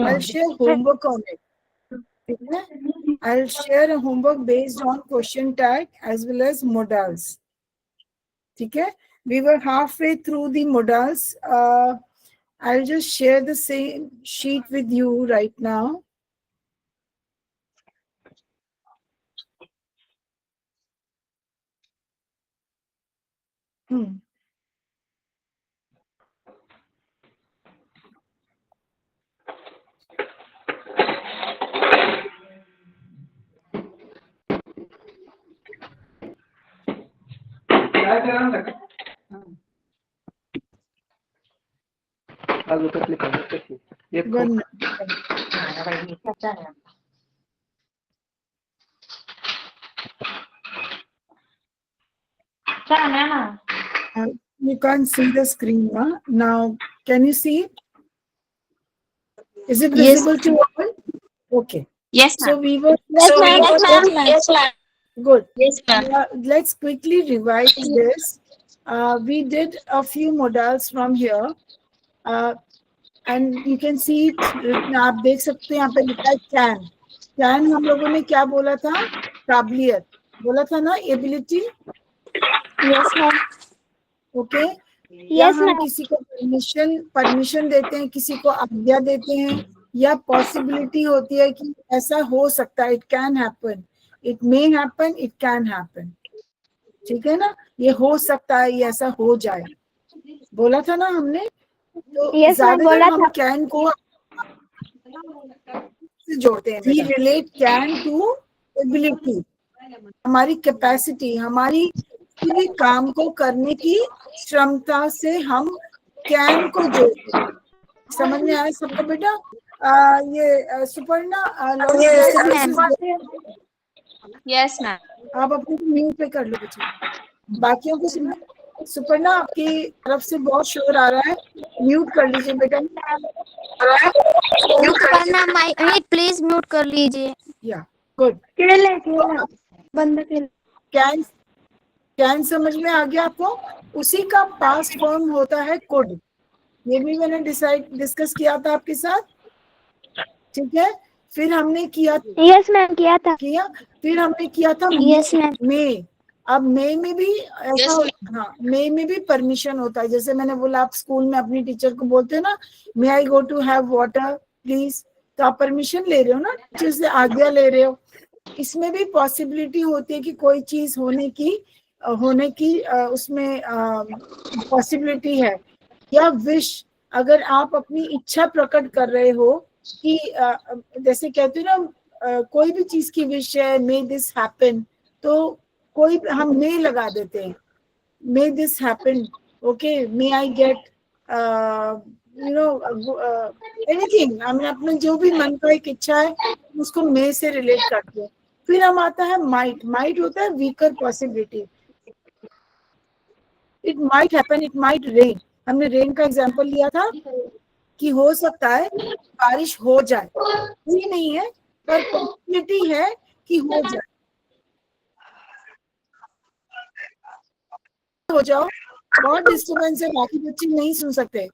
I'll share homework on it. ठीक है? I'll share a homework based on question tag as well as modals. ठीक है? We were halfway through the modals. I'll just share the same sheet with you right now. You can't see the screen, huh? Now, can you see it? Is it visible to all? Okay. Yes, So ma'am. we were. Yes, ma'am. Good. Yes, ma'am. Let's quickly revise this. We did a few modals from here. And you can see it. आप देख सकते हैं यहाँ पे लिखा है can. Can हम लोगों ने क्या बोला था? काबिलियत बोला था ना, एबिलिटी. Yes, ma'am. ओके. या Yes, हम ma'am. किसी को परमिशन देते हैं, किसी को आज्ञा देते हैं, या पॉसिबिलिटी होती है कि ऐसा हो सकता है. It can happen, it may happen, it can happen. ठीक है ना? ये हो सकता है, ये ऐसा हो जाए, बोला था ना हमने. तो ज्यादातर हम कैन को से जोड़ते हैं. We relate can to ability. हमारी कैपेसिटी, हमारी पूरे काम को करने की क्षमता से हम कैन को जोड़ते हैं. समझ में आया सबको बेटा? ये सुपर्णा, Yes, ma'am. आप अपने म्यूट पे कर लो बच्चे, बाकियों को सुनो. सुपर्णा, आपकी तरफ से बहुत शोर आ रहा है, म्यूट कर लीजिए बेटा. प्लीज म्यूट कर लीजिए. या गुड. बंद कर. कैन समझ में आ गया आपको? उसी का पास्ट फॉर्म होता है कुड. ये भी मैंने डिस्कस किया था आपके साथ. ठीक है? फिर हमने किया. यस मैम, किया था. फिर हमने किया था यस मैम. मे. अब मे में भी ऐसा हाँ, मे में भी परमिशन होता है. जैसे मैंने बोला, आप स्कूल में अपनी टीचर को बोलते हैं ना, may I go to have water please, तो आप परमिशन ले रहे हो ना, टीचर से आज्ञा ले रहे हो. इसमें भी पॉसिबिलिटी होती है कि कोई चीज होने की उसमें पॉसिबिलिटी है. या विश, अगर आप अपनी इच्छा प्रकट कर रहे हो कि जैसे कहते हो ना, कोई भी चीज की विश है, मे दिस हैपन, तो कोई हम मे लगा देते हैं. May this happen, okay, may I get you know anything. हमने अपने जो भी मन का एक इच्छा है उसको मे से रिलेट करते हैं. फिर हम आता है माइट. माइट होता है weaker possibility. It might happen, it might rain. हमने रेन का एग्जांपल लिया था कि हो सकता है बारिश हो जाए. ये नहीं है, पर पॉसिबिलिटी है कि हो जाए. हो जाओ, बहुत डिस्टर्बेंस है, बाकी बच्चे नहीं सुन सकते.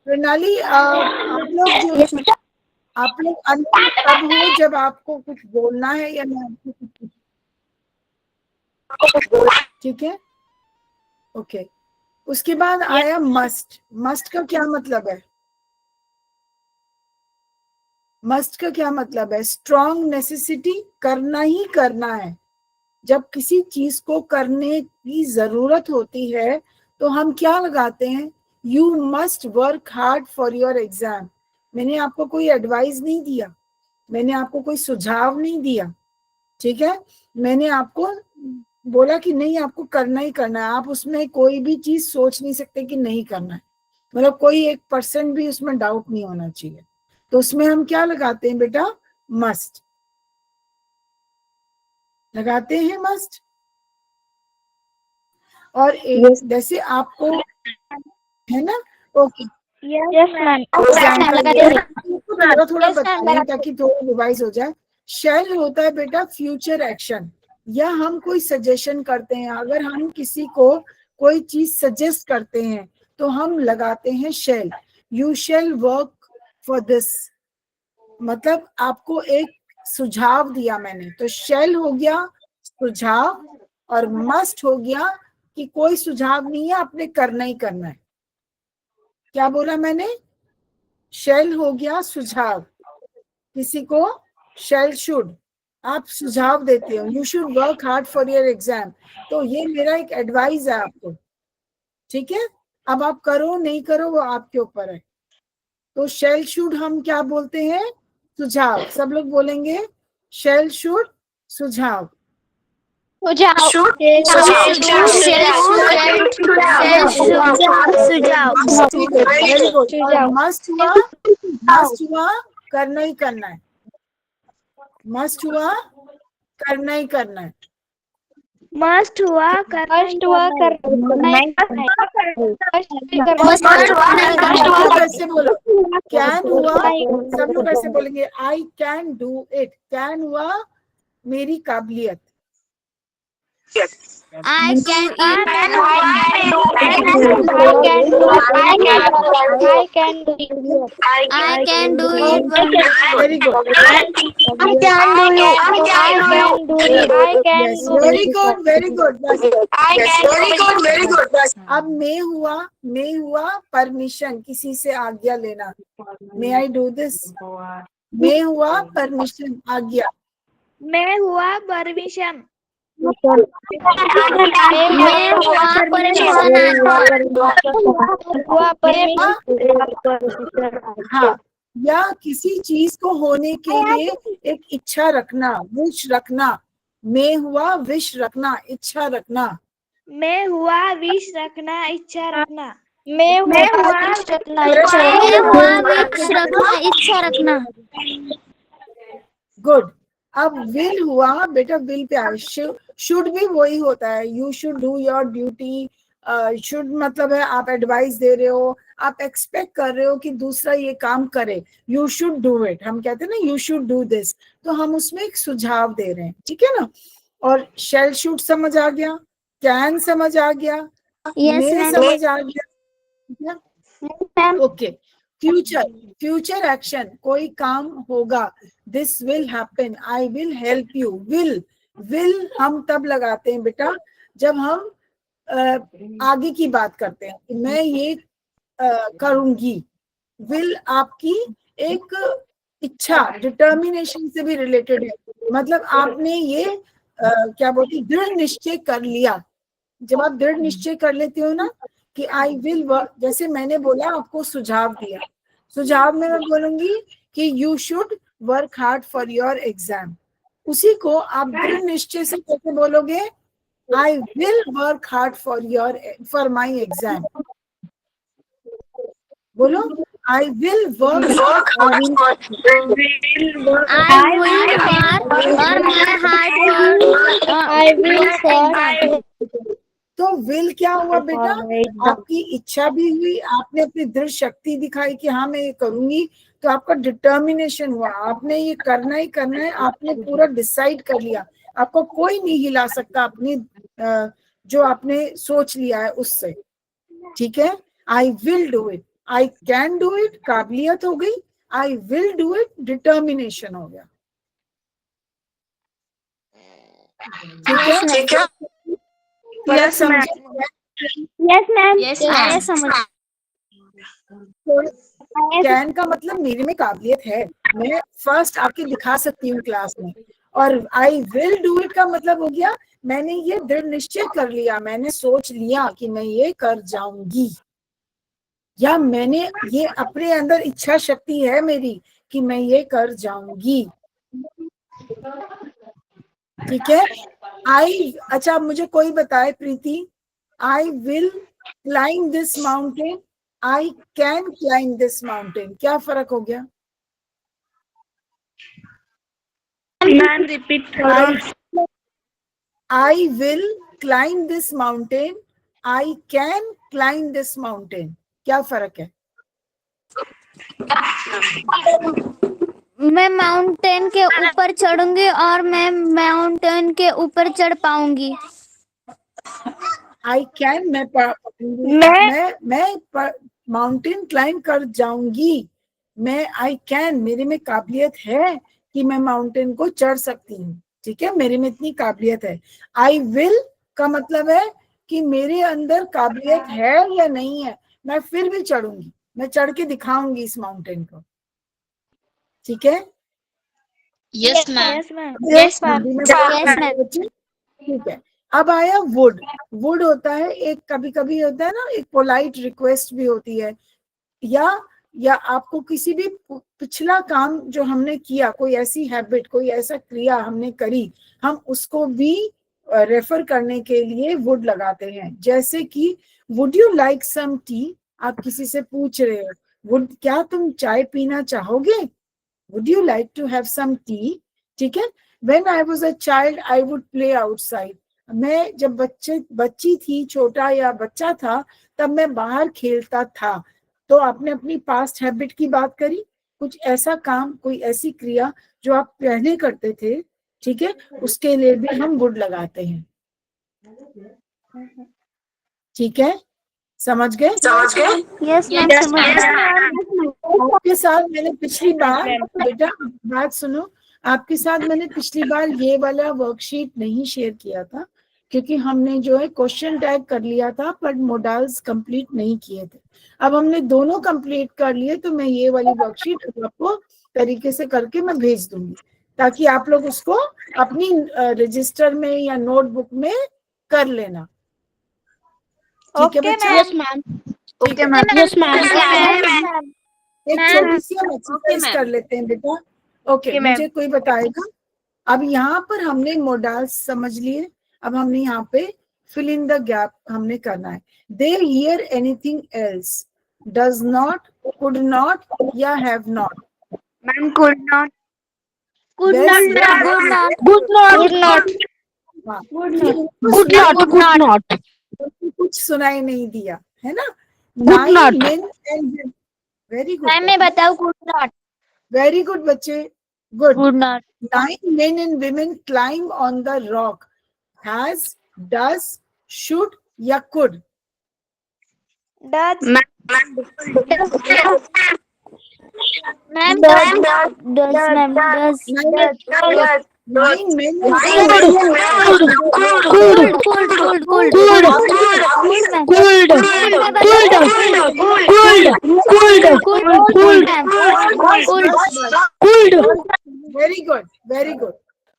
प्रणाली, आप लोग अंदर तब हो जब आपको कुछ बोलना है या मैं आपको कुछ. ठीक है? ओके. उसके बाद आया मस्ट. मस्ट का क्या मतलब है? मस्ट का क्या मतलब है? स्ट्रॉन्ग नेसेसिटी, करना ही करना है. जब किसी चीज को करने की जरूरत होती है तो हम क्या लगाते हैं? You must work hard for your exam. मैंने आपको कोई एडवाइस नहीं दिया, मैंने आपको कोई सुझाव नहीं दिया. ठीक है? मैंने आपको बोला कि नहीं, आपको करना ही करना है. आप उसमें कोई भी चीज सोच नहीं सकते कि नहीं करना है. मतलब कोई 1% भी उसमें डाउट नहीं होना चाहिए. तो उसमें हम क्या लगाते हैं बेटा? मस्ट लगाते हैं. मस्ट. और जैसे आपको है ना. ओके. Yes ma'am. थोड़ा बताएं ताकि थोड़ा रिवाइज हो जाए. शेल होता है बेटा फ्यूचर एक्शन, या हम कोई सजेशन करते हैं. अगर हम किसी को कोई चीज सजेस्ट करते हैं तो हम लगाते हैं shall. You shall work for this. मतलब आपको एक सुझाव दिया मैंने, तो shall हो गया सुझाव और must हो गया कि कोई सुझाव नहीं है, आपने करना ही करना है। क्या बोला मैंने? shall हो गया सुझाव, किसी को shall should, आप सुझाव देते हो, you should work hard for your exam, तो ये मेरा एक एडवाइस है आपको, ठीक है। अब आप करो नहीं करो वो आपके ऊपर है। तो shall should हम क्या बोलते हैं? सुझाव। सब लोग बोलेंगे shall should सुझाव। Very good. और मस्ट हुआ करना ही करना है, मस्ट हुआ करना ही करना है। मस्ट हुआ करना कैसे बोलो? कैन हुआ, सब लोग ऐसे बोलेंगे I can do it. Can हुआ मेरी काबिलियत। I can eat. I can do it. Very good, very good, very good. अब मैं हुआ परमिशन, किसी से आज्ञा लेना। मे आई डू दिस? मैं हुआ परमिशन, आज्ञा। मैं हुआ परमिशन। हाँ, या किसी चीज को होने के लिए एक इच्छा रखना, विश रखना। मैं हुआ विश रखना, इच्छा रखना। मैं हुआ विश रखना, इच्छा रखना। मैं हुआ विश रखना, इच्छा रखना। गुड। अब विल हुआ, बेटा विल पे आए। शुड भी वही होता है, you should do your duty. Should मतलब है आप एडवाइस दे रहे हो, आप एक्सपेक्ट कर रहे हो कि दूसरा ये काम करे, यू शुड डू इट। हम कहते हैं ना यू शुड डू दिस, तो हम उसमें एक सुझाव दे रहे हैं, ठीक है ना। और शैल शुड समझ आ गया, कैन समझ आ गया, मे समझ आ गया, ओके। फ्यूचर एक्शन, कोई काम होगा, this will happen, I will help you. Will हम तब लगाते हैं बेटा जब हम आगे की बात करते हैं कि मैं ये करूंगी। विल आपकी एक इच्छा, डिटर्मिनेशन से भी रिलेटेड है, मतलब आपने ये क्या बोलते दृढ़ निश्चय कर लिया। जब आप दृढ़ निश्चय कर लेते हो ना कि आई विल वर्क, जैसे मैंने बोला आपको सुझाव दिया, सुझाव में मैं बोलूंगी कि you should work hard for your exam, उसी को आप दृढ़ निश्चय से कैसे बोलोगे? I will work hard for my exam. बोलो, आई विल वर्क तो विल क्या हुआ बेटा? आपकी इच्छा भी हुई, आपने अपनी दृढ़ शक्ति दिखाई कि हाँ मैं ये करूंगी, तो आपका डिटर्मिनेशन हुआ, आपने ये करना ही करना है, आपने पूरा डिसाइड कर लिया, आपको कोई नहीं हिला सकता अपनी जो आपने सोच लिया है उससे, ठीक है। I will do it, I can do it काबिलियत हो गई, I will do it determination हो गया, ठीक है। यस मैम, यस समझ। कैन का मतलब मेरे में काबिलियत है, मैं फर्स्ट आके दिखा सकती हूँ क्लास में। और आई विल डू इट का मतलब हो गया मैंने ये दृढ़ निश्चय कर लिया, मैंने सोच लिया कि मैं ये कर जाऊंगी, या मैंने ये अपने अंदर इच्छा शक्ति है मेरी कि मैं ये कर जाऊंगी, ठीक है। अच्छा मुझे कोई बताए Preeti, I will climb this mountain, I can climb this mountain, क्या फर्क हो गया? मैम रिपीट करो। I will climb this mountain, I can climb this mountain, क्या फर्क है? मैं माउंटेन के ऊपर चढ़ूंगी और मैं माउंटेन के ऊपर चढ़ पाऊंगी। आई कैन, मैं माउंटेन क्लाइंब कर जाऊंगी। मैं आई कैन, मेरे में काबिलियत है कि मैं माउंटेन को चढ़ सकती हूँ। ठीक है, मेरे में इतनी काबिलियत है। आई विल का मतलब है कि मेरे अंदर काबिलियत है या नहीं है, मैं फिर भी चढ़ूंगी, मैं चढ़ के दिखाऊंगी इस माउंटेन को। ठीक है, yes ma'am. Yes ma'am. Yes ma'am. ठीक है, अब आया वुड। वुड होता है एक, कभी कभी होता है ना, एक पोलाइट रिक्वेस्ट भी होती है, या आपको किसी भी पिछला काम जो हमने किया, कोई ऐसी हैबिट, कोई ऐसा क्रिया हमने करी, हम उसको भी रेफर करने के लिए वुड लगाते हैं। जैसे कि would you like some tea, आप किसी से पूछ रहे हो, वुड, क्या तुम चाय पीना चाहोगे? Would you like to have some tea? ठीक है, when I was a child I would play outside. मैं जब बच्ची थी, छोटा या बच्चा था, तब मैं बाहर खेलता था। तो आपने अपनी पास्ट हैबिट की बात करी, कुछ ऐसा काम, कोई ऐसी क्रिया जो आप पहले करते थे, ठीक है, उसके लिए भी हम वुड लगाते हैं। ठीक है, समझ गए? यस मैम, समझ गए। आपके साथ मैंने पिछली बार, बेटा बात सुनो, आपके साथ मैंने पिछली बार ये वाला वर्कशीट नहीं शेयर किया था, क्योंकि हमने जो है क्वेश्चन टैग कर लिया था, बट मोडाल्स कंप्लीट नहीं किए थे। अब हमने दोनों कंप्लीट कर लिए, तो मैं ये वाली वर्कशीट आपको तरीके से करके मैं भेज दूंगी, ताकि आप लोग उसको अपनी रजिस्टर में या नोटबुक में कर लेना। ठीक है ओके बच्चा? Yes ma'am. Okay ma'am. Yes ma'am. एक छोटी सी हम एक्सरसाइज कर लेते हैं बेटा। ओके, मुझे कोई बताएगा? अब यहाँ पर हमने मोडाल्स समझ लिए, अब हमने यहाँ पे फिल इन द गैप हमने करना है। They hear anything else, does not, could not या have not. Ma'am could not. Good Yes, not. yes, good yes. Not. Good not. हाँ, गुड नॉट। Good not. कुछ सुनाई नहीं दिया है ना? Good not. 9 men and, very good, ma'am मैं बताऊँ गुड नॉट। वेरी गुड बच्चे, good. Good not. 9 men and women climb on the rock. Has, does, should या could? Does. Ma'am ma'am does. Ma'am does. 9 men and very good, very good.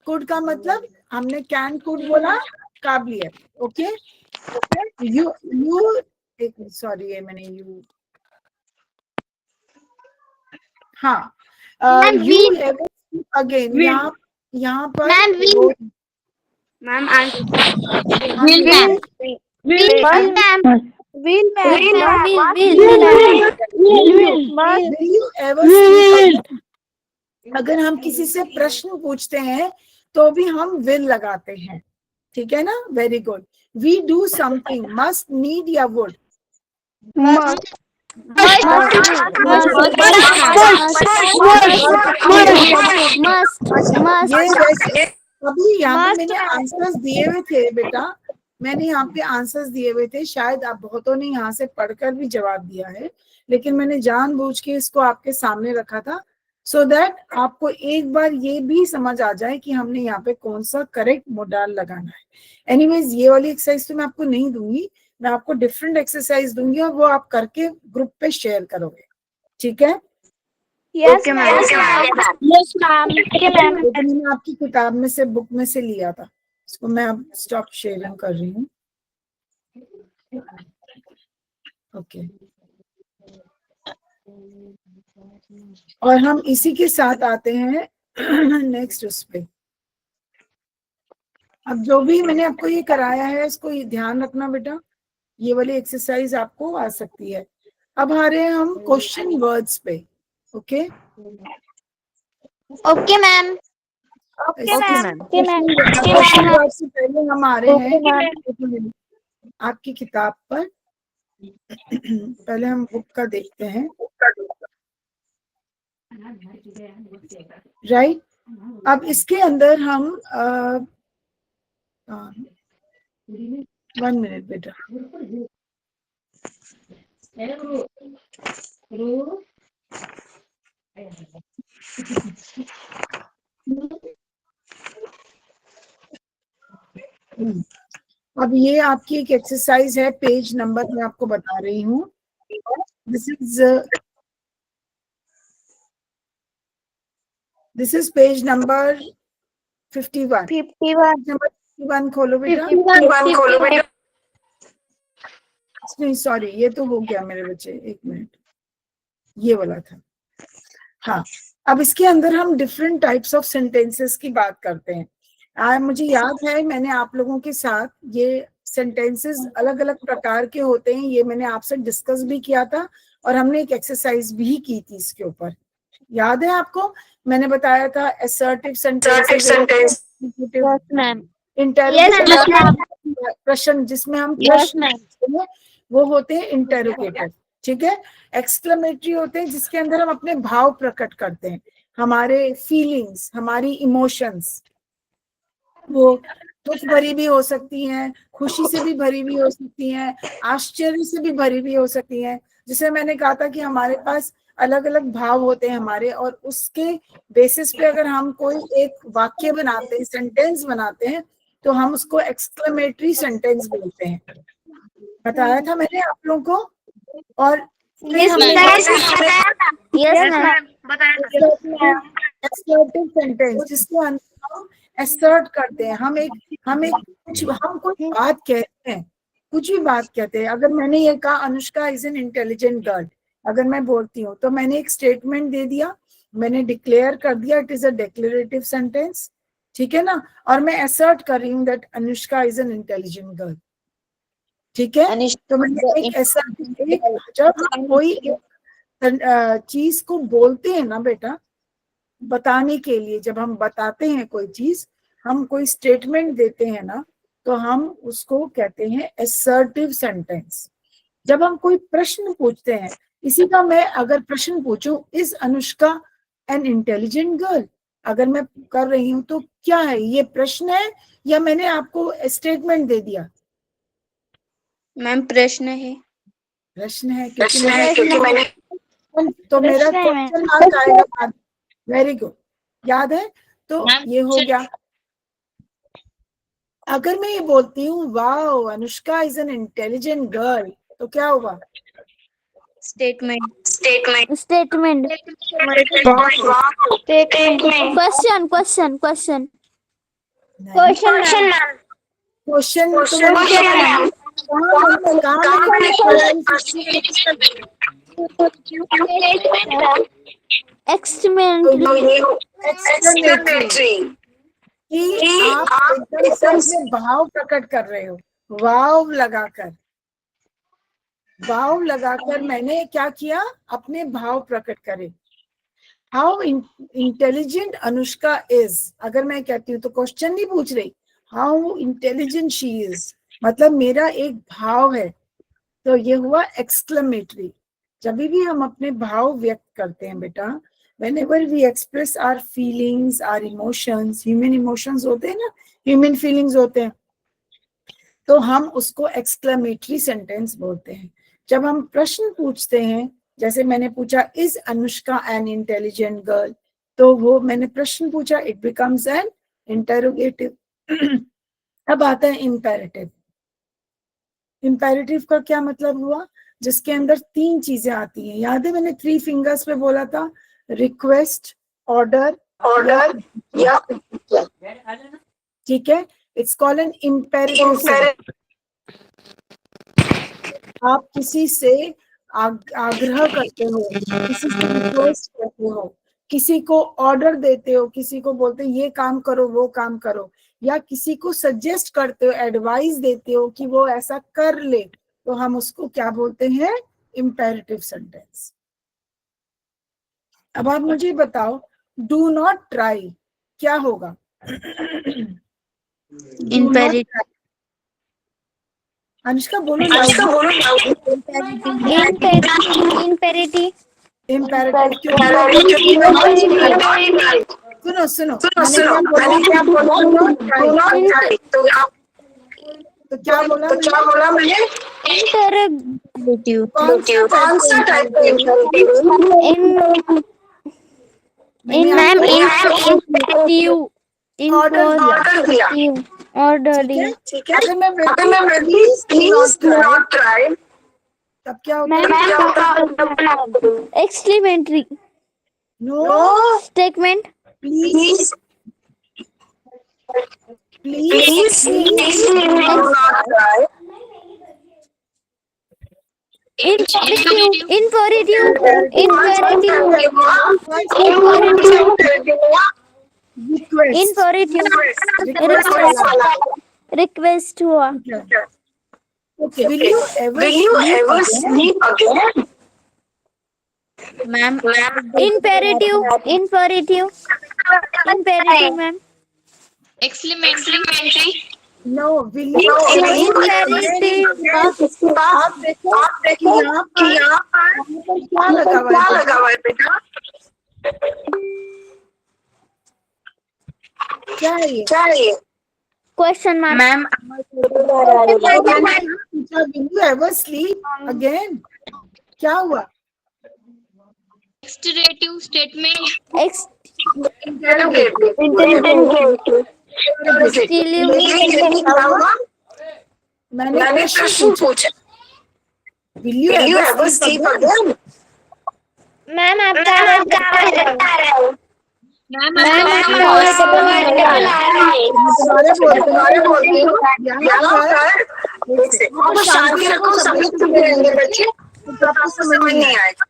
Could का मतलब हमने can could बोला, काबिलियत। Okay, you एक, sorry ये मैंने you, हाँ, यू अगेन, यहाँ पर ma'am will ma'am. Will ma'am. Will you ever speak again? अगर हम किसी से प्रश्न पूछते हैं तो भी हम विल लगाते हैं। ठीक है ना? Very good. We do something, must, need या वुड? ये वैसे, अभी यहाँ पे मैंने आंसर्स दिए हुए थे बेटा, मैंने यहाँ पे आंसर्स दिए हुए थे, शायद आप बहुतों ने यहाँ से पढ़कर भी जवाब दिया है, लेकिन मैंने जानबूझ के इसको आपके सामने रखा था, सो दैट आपको एक बार ये भी समझ आ जाए कि हमने यहाँ पे कौन सा करेक्ट मोडाल लगाना है। एनीवेज, ये वाली एक्सरसाइज तो मैं आपको नहीं दूंगी, मैं आपको डिफरेंट एक्सरसाइज दूंगी और वो आप करके ग्रुप पे शेयर करोगे। ठीक है? Yes ma'am. Yes ma'am. मैंने आपकी किताब में से, बुक में से लिया था, इसको मैं अब स्टॉप शेयरिंग कर रही हूँ। ओके, और हम इसी के साथ आते हैं नेक्स्ट उस पे। अब जो भी मैंने आपको ये कराया है, इसको ये ध्यान रखना बेटा, ये वाली एक्सरसाइज आपको आ सकती है। अब आ रहे हैं हम क्वेश्चन वर्ड्स पे। Okay, okay ma'am. Question word से पहले हम आ रहे हैं आपकी किताब पर। पहले हम बुक का देखते हैं, राइट? अब इसके अंदर हम 1 मिनट बेटा। अब ये आपकी एक एक्सरसाइज है, पेज नंबर मैं आपको बता रही हूँ। This is page number 51। 51 number 51 खोलो बेटा। 51 नहीं सॉरी, ये तो हो गया मेरे बच्चे, 1 मिनट, ये वाला था। हाँ, अब इसके अंदर हम डिफरेंट टाइप्स ऑफ सेंटेंसेस की बात करते हैं। मुझे याद है मैंने आप लोगों के साथ ये सेंटेंसेस अलग अलग प्रकार के होते हैं, ये मैंने आपसे डिस्कस भी किया था और हमने एक एक्सरसाइज भी की थी इसके ऊपर। याद है आपको? मैंने बताया था असर्टिव सेंटेंस, प्रश्न जिसमें हम प्रश्न पूछते हैं वो होते हैं इंटेरोगेटिव। ठीक है। एक्सक्लेमेटरी होते हैं जिसके अंदर हम अपने भाव प्रकट करते हैं, हमारे फीलिंग्स, हमारी इमोशंस, वो दुख भरी भी हो सकती हैं, खुशी से भी भरी भी हो सकती हैं, आश्चर्य से भी भरी भी हो सकती हैं। जिसे मैंने कहा था कि हमारे पास अलग अलग भाव होते हैं हमारे, और उसके बेसिस पे अगर हम कोई एक वाक्य बनाते हैं, सेंटेंस बनाते हैं, तो हम उसको एक्सक्लेमेटरी सेंटेंस बोलते हैं। बताया था मैंने आप लोगों को। और फिर हमने assertive सेंटेंस जिसके अंदर हम assert करते हैं, हम कोई बात कहते हैं, कुछ भी बात कहते हैं। अगर मैंने ये कहा Anushka is an intelligent girl, अगर मैं बोलती हूँ तो मैंने एक स्टेटमेंट दे दिया, मैंने डिक्लेयर कर दिया, it is a declarative sentence. ठीक है ना। और मैं assert कर रही हूँ that Anushka is an intelligent girl. ठीक है। तो मैंने एक ऐसा, जब हम कोई चीज को बोलते हैं ना बेटा, बताने के लिए, जब हम बताते हैं कोई चीज, हम कोई स्टेटमेंट देते हैं ना, तो हम उसको कहते हैं असर्टिव सेंटेंस। जब हम कोई प्रश्न पूछते हैं, इसी का मैं अगर प्रश्न पूछूं, is Anushka an intelligent girl, अगर मैं कर रही हूं तो क्या है ये, प्रश्न है या मैंने आपको स्टेटमेंट दे दिया? मैम प्रश्न है। प्रश्न है, क्योंकि मैंने तो मेरा प्रश्न है क्वेश्चन मार्क आएगा बाद। वेरी गुड, याद है। तो ये हो गया। अगर मैं ये बोलती हूँ wow Anushka is an intelligent girl, तो क्या होगा? स्टेटमेंट। क्वेश्चन कि आप एकदम से अपने भाव प्रकट कर रहे हो, वाव लगाकर मैंने क्या किया, अपने भाव प्रकट करे। हाउ इंटेलिजेंट अनुष्का इज, अगर मैं कहती हूँ तो क्वेश्चन नहीं पूछ रही, हाउ इंटेलिजेंट शी इज, मतलब मेरा एक भाव है। तो ये हुआ एक्सक्लेमेटरी। जब भी हम अपने भाव व्यक्त करते हैं बेटा, whenever we express our feelings, our emotions, human emotions होते हैं ना, human feelings होते हैं, तो हम उसको एक्सक्लेमेटरी सेंटेंस बोलते हैं। जब हम प्रश्न पूछते हैं, जैसे मैंने पूछा is Anushka an intelligent girl, तो वो मैंने प्रश्न पूछा, इट बिकम्स एन इंटेरोगेटिव। अब आता है इम्पेरेटिव। इम्पेरेटिव का क्या मतलब हुआ? जिसके अंदर 3 चीजें आती हैं। याद है मैंने 3 फिंगर्स पे बोला था, रिक्वेस्ट, ऑर्डर या ठीक है। It's called an imperative. आप किसी से आग्रह करते हो, किसी से रिक्वेस्ट करते हो, किसी को ऑर्डर देते हो, किसी को बोलते हो ये काम करो वो काम करो, या किसी को सजेस्ट करते हो, एडवाइस देते हो कि वो ऐसा कर ले, तो हम उसको क्या बोलते हैं? Imperative sentence. अब आप मुझे बताओ, डू नॉट ट्राई क्या होगा? इम्पेरेटिव। अनुष्का बोलो। इम्पेरेटिव सुनो तो क्या बोला मैंने? Interrogative. कौन सा टाइप का इंटररोगेटिव? मैंने मैम आपको इंफॉर्मेटिव ऑर्डर ठीक है। अगर मैं प्लीज नॉट ट्राई तब क्या होता है? Exclamatory no statement please imperative request हुआ Okay. Will you ever sleep again? Ma'am, imperative ma'am Exclamatory. No. Will you imperative आप देखो कि यहाँ पर क्या लगा हुआ है बेटा? क्या है ये? question mark ma'am, Will you ever sleep again? क्या हुआ? Extrative statement. मैंने प्रश्न पूछा Will you ever sleep again? Ma'am आपका आवाज Ma'am, तुम्हारे बोलते हो यहाँ पर शांति रखो, सभी चुप रहेंगे बच्चे, तो आपको समझ नहीं आएगा।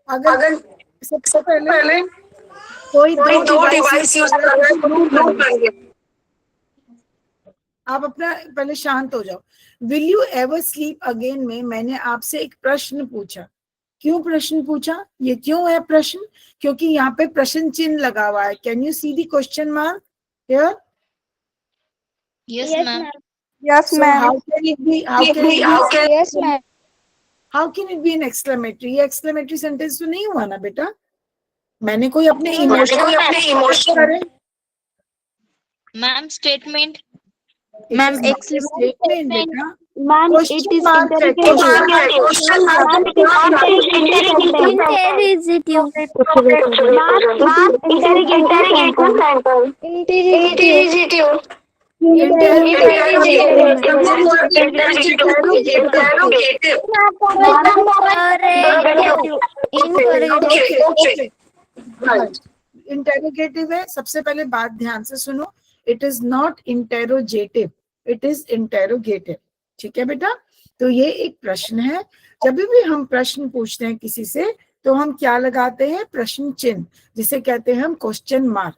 अगर सबसे पहले कोई दो डिवाइस यूज कर रहा है तो नोट करेंगे। आप अपना पहले शांत हो जाओ। Will you ever sleep again में मैंने आपसे एक प्रश्न पूछा। क्यों प्रश्न पूछा? ये क्यों है प्रश्न? क्योंकि यहाँ पे प्रश्न चिन्ह लगा हुआ है। Can you see the question mark here? yes, ma'am. yes So how can it be? yes ma'am How can it be an exclamatory? ये exclamatory sentence तो नहीं हुआ ना बेटा? मैंने कोई अपने emotion Ma'am, statement. Ma'am, statement बेटा। ma'am it Question is mark है, इंटेरोगेटिव है। सबसे पहले बात ध्यान से सुनो, it is not interrogative, it is interrogative. ठीक है बेटा? तो ये एक प्रश्न है। जब भी हम प्रश्न पूछते हैं किसी से तो हम क्या लगाते हैं? प्रश्न चिन्ह, जिसे कहते हैं हम क्वेश्चन मार्क।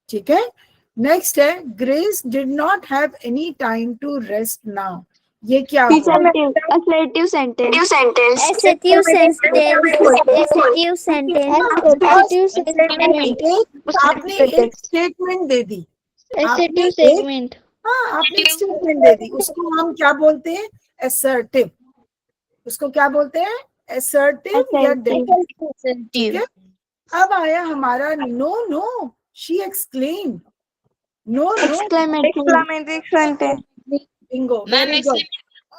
ठीक है। नेक्स्ट है Grace did not have any time to rest now. ये क्या हुआ? assertive sentence आपने एक स्टेटमेंट दे दी, आपने एक स्टेटमेंट दे दी, उसको हम क्या बोलते हैं? assertive। उसको क्या बोलते हैं? assertive या declarative। ठीक है। अब आया हमारा no she exclaim. No exclamatory sentence bingo, Ma'am, very good.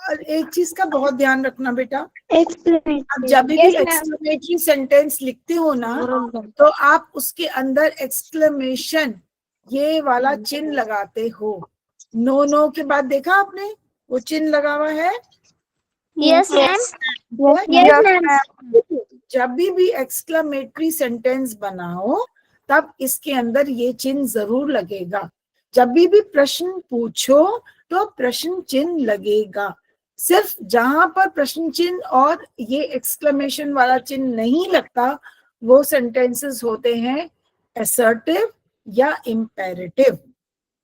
और एक चीज का बहुत ध्यान रखना बेटा, exclamatory आप जब भी एक्सक्लेमेटरी सेंटेंस लिखते हो ना तो आप उसके अंदर एक्सक्लेमेशन ये वाला चिन्ह लगाते हो। नो के बाद देखा आपने वो चिन्ह लगा हुआ है? yes ma'am जब भी एक्सक्लेमेटरी सेंटेंस बनाओ तब इसके अंदर ये चिन्ह जरूर लगेगा। जब भी प्रश्न पूछो तो प्रश्न चिन्ह लगेगा। सिर्फ जहां पर प्रश्न चिन्ह और ये एक्सक्लेमेशन वाला चिन्ह नहीं लगता वो सेंटेंसेस होते हैं असर्टिव या इम्पेरेटिव।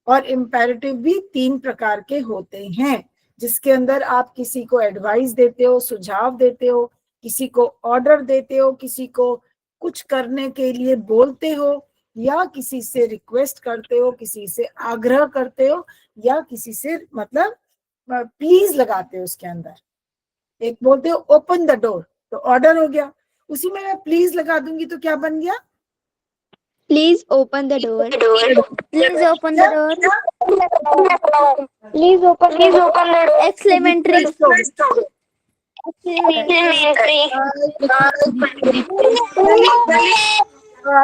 और इम्पेरेटिव भी 3 प्रकार के होते हैं, जिसके अंदर आप किसी को एडवाइस देते हो, सुझाव देते हो, किसी को ऑर्डर देते हो, किसी को कुछ करने के लिए बोलते हो, या किसी से रिक्वेस्ट करते हो, किसी से आग्रह करते हो, या किसी से मतलब प्लीज लगाते हो उसके अंदर। एक बोलते हो ओपन द डोर तो ऑर्डर हो गया, उसी में मैं प्लीज लगा दूंगी तो क्या बन गया? Please open the door. Please open the door. Please open the door. Exclamatory.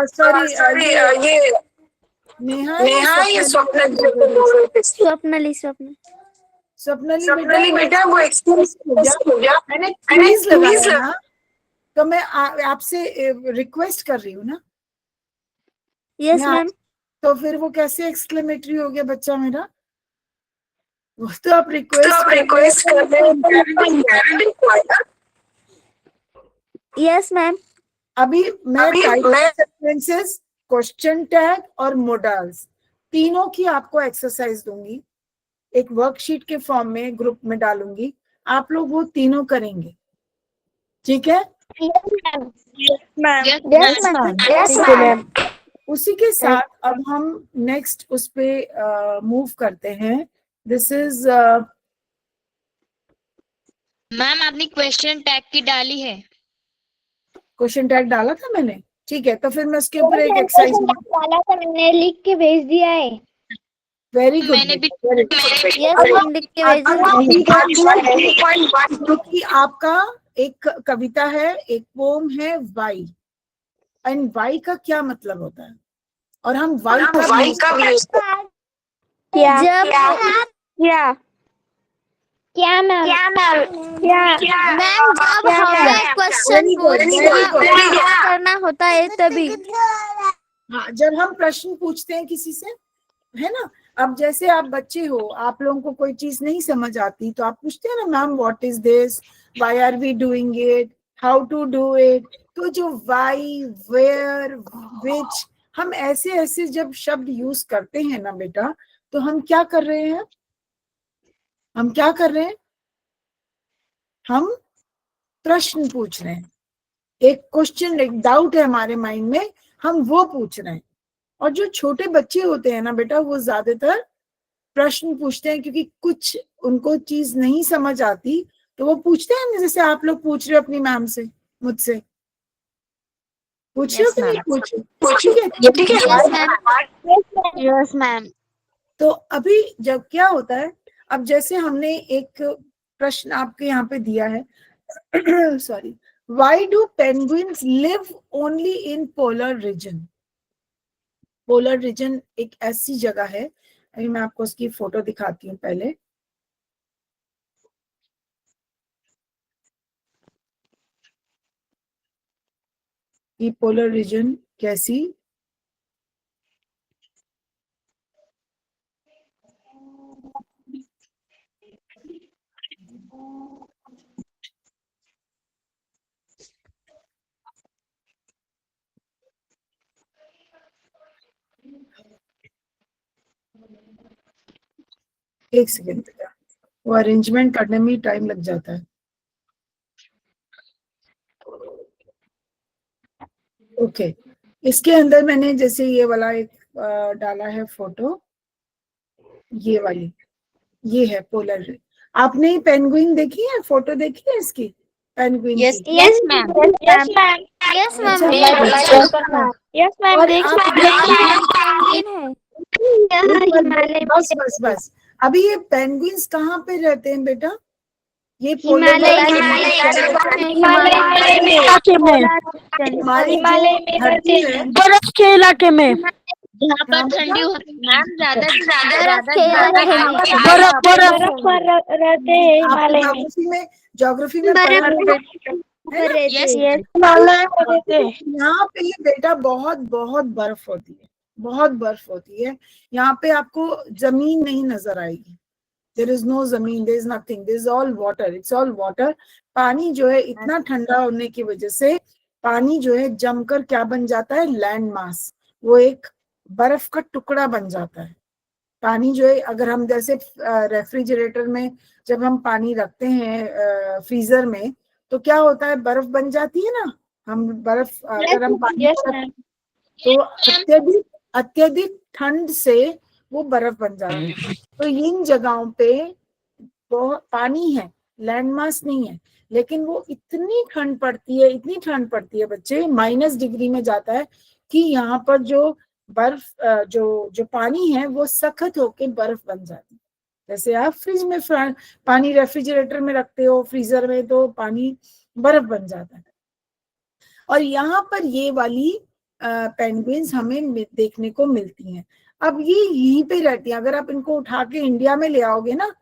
Sorry ये नेहा ये स्वप्न स्वप्नली स्वप्न स्वप्नली बेटा वो एक्सपीरियंस हो गया मैंने प्लीज लगाया ना, तो मैं आपसे रिक्वेस्ट कर रही हूँ ना। Yes ma'am. तो फिर वो कैसे एक्सक्लेमेटरी हो गया बच्चा मेरा? वो तो आप रिक्वेस्ट कर रहे हैं। Yes ma'am. अभी मैं सेंटेंसेस, क्वेश्चन टैग और मोडाल्स तीनों की आपको एक्सरसाइज दूंगी, एक वर्कशीट के फॉर्म में ग्रुप में डालूंगी, आप लोग वो तीनों करेंगे, ठीक है? उसी के साथ अब हम नेक्स्ट उस पे मूव करते हैं। दिस इज मैम आपने क्वेश्चन टैग की डाली है। क्वेश्चन टैग डाला था मैंने, ठीक है, तो फिर मैं उसके ऊपर एक एक्सरसाइज डाला था, मैंने लिख के भेज दिया है। वेरी गुड, मैंने भी यस मैम लिख के भेजिए। क्योंकि आपका एक कविता है, एक पोम है वाई, एंड वाई का क्या मतलब होता है, और हम वाई का यूज क्या मैम मैम जब हमें क्वेश्चन करना होता है तभी। हाँ, जब हम प्रश्न पूछते हैं किसी से, है ना। अब जैसे आप बच्चे हो, आप लोगों को कोई चीज नहीं समझ आती तो आप पूछते हैं ना, ma'am what is this, why are we doing it, how to do it. तो जो व्हाई, वेयर, विच, हम ऐसे ऐसे जब शब्द यूज करते हैं ना बेटा, तो हम क्या कर रहे हैं, हम प्रश्न पूछ रहे हैं। एक क्वेश्चन, एक डाउट है हमारे माइंड में, हम वो पूछ रहे हैं। और जो छोटे बच्चे होते हैं ना बेटा, वो ज्यादातर प्रश्न पूछते हैं, क्योंकि कुछ उनको चीज नहीं समझ आती तो वो पूछते हैं, जैसे आप लोग पूछ रहे हो अपनी मैम से, मुझसे पूछ रहे हो कि नहीं पूछ रहे? ठीक है। Yes ma'am. तो अभी जब क्या होता है, अब जैसे हमने एक प्रश्न आपके यहाँ पे दिया है, sorry, why do penguins live only in polar region? Polar region एक ऐसी जगह है, अभी मैं आपको उसकी फोटो दिखाती हूँ पहले। ये पोलर रीजन कैसी, एक सेकेंड, वो अरेंजमेंट करने में टाइम लग जाता है। ओके, इसके अंदर मैंने जैसे ये वाला एक डाला है फोटो, ये वाली, ये है पोलर। आपने पेंगुइन देखी है, फोटो देखी है इसकी पेंगुइन की? Yes ma'am. Yes ma'am. Yes ma'am. और देख बस अभी ये पेंगुइन्स कहाँ पे रहते हैं बेटा? ये हिमालय में धरती है, बर्फ के इलाके में, जहाँ पर ठंडी हो मैम, ज्यादा बर्फ पर रहते हैं हिमालय में। ज्योग्राफी में पढ़ा है यहाँ पे बेटा बहुत बहुत बर्फ होती है, बहुत बर्फ होती है। यहाँ पे आपको जमीन नहीं नजर आएगी, देयर इज नो जमीन, there is nothing, there is all water, it's all water. पानी जो है इतना ठंडा होने की वजह से पानी जो है जमकर क्या बन जाता है, लैंड मास, वो एक बर्फ का टुकड़ा बन जाता है। पानी जो है, अगर हम जैसे रेफ्रिजरेटर में जब हम पानी रखते हैं फ्रीजर में, तो क्या होता है, बर्फ बन जाती है ना। हम बर्फ अगर हम पानी तो अत्यधिक ठंड से वो बर्फ बन जाती है। तो इन जगहों पे बहुत पानी है, लैंड मास नहीं है, लेकिन वो इतनी ठंड पड़ती है, इतनी ठंड पड़ती है बच्चे, -डिग्री में जाता है। कि यहाँ पर जो बर्फ जो पानी है वो सख्त होके बर्फ बन जाती है। जैसे आप फ्रिज में पानी रेफ्रिजरेटर में रखते हो, फ्रीजर में, तो पानी बर्फ बन जाता है। और यहाँ पर ये वाली पेंगुइन्स हमें देखने को मिलती हैं। अब ये यहीं पे रहती हैं। अगर आप इनको उठा के इंडिया में ले आओगे ना,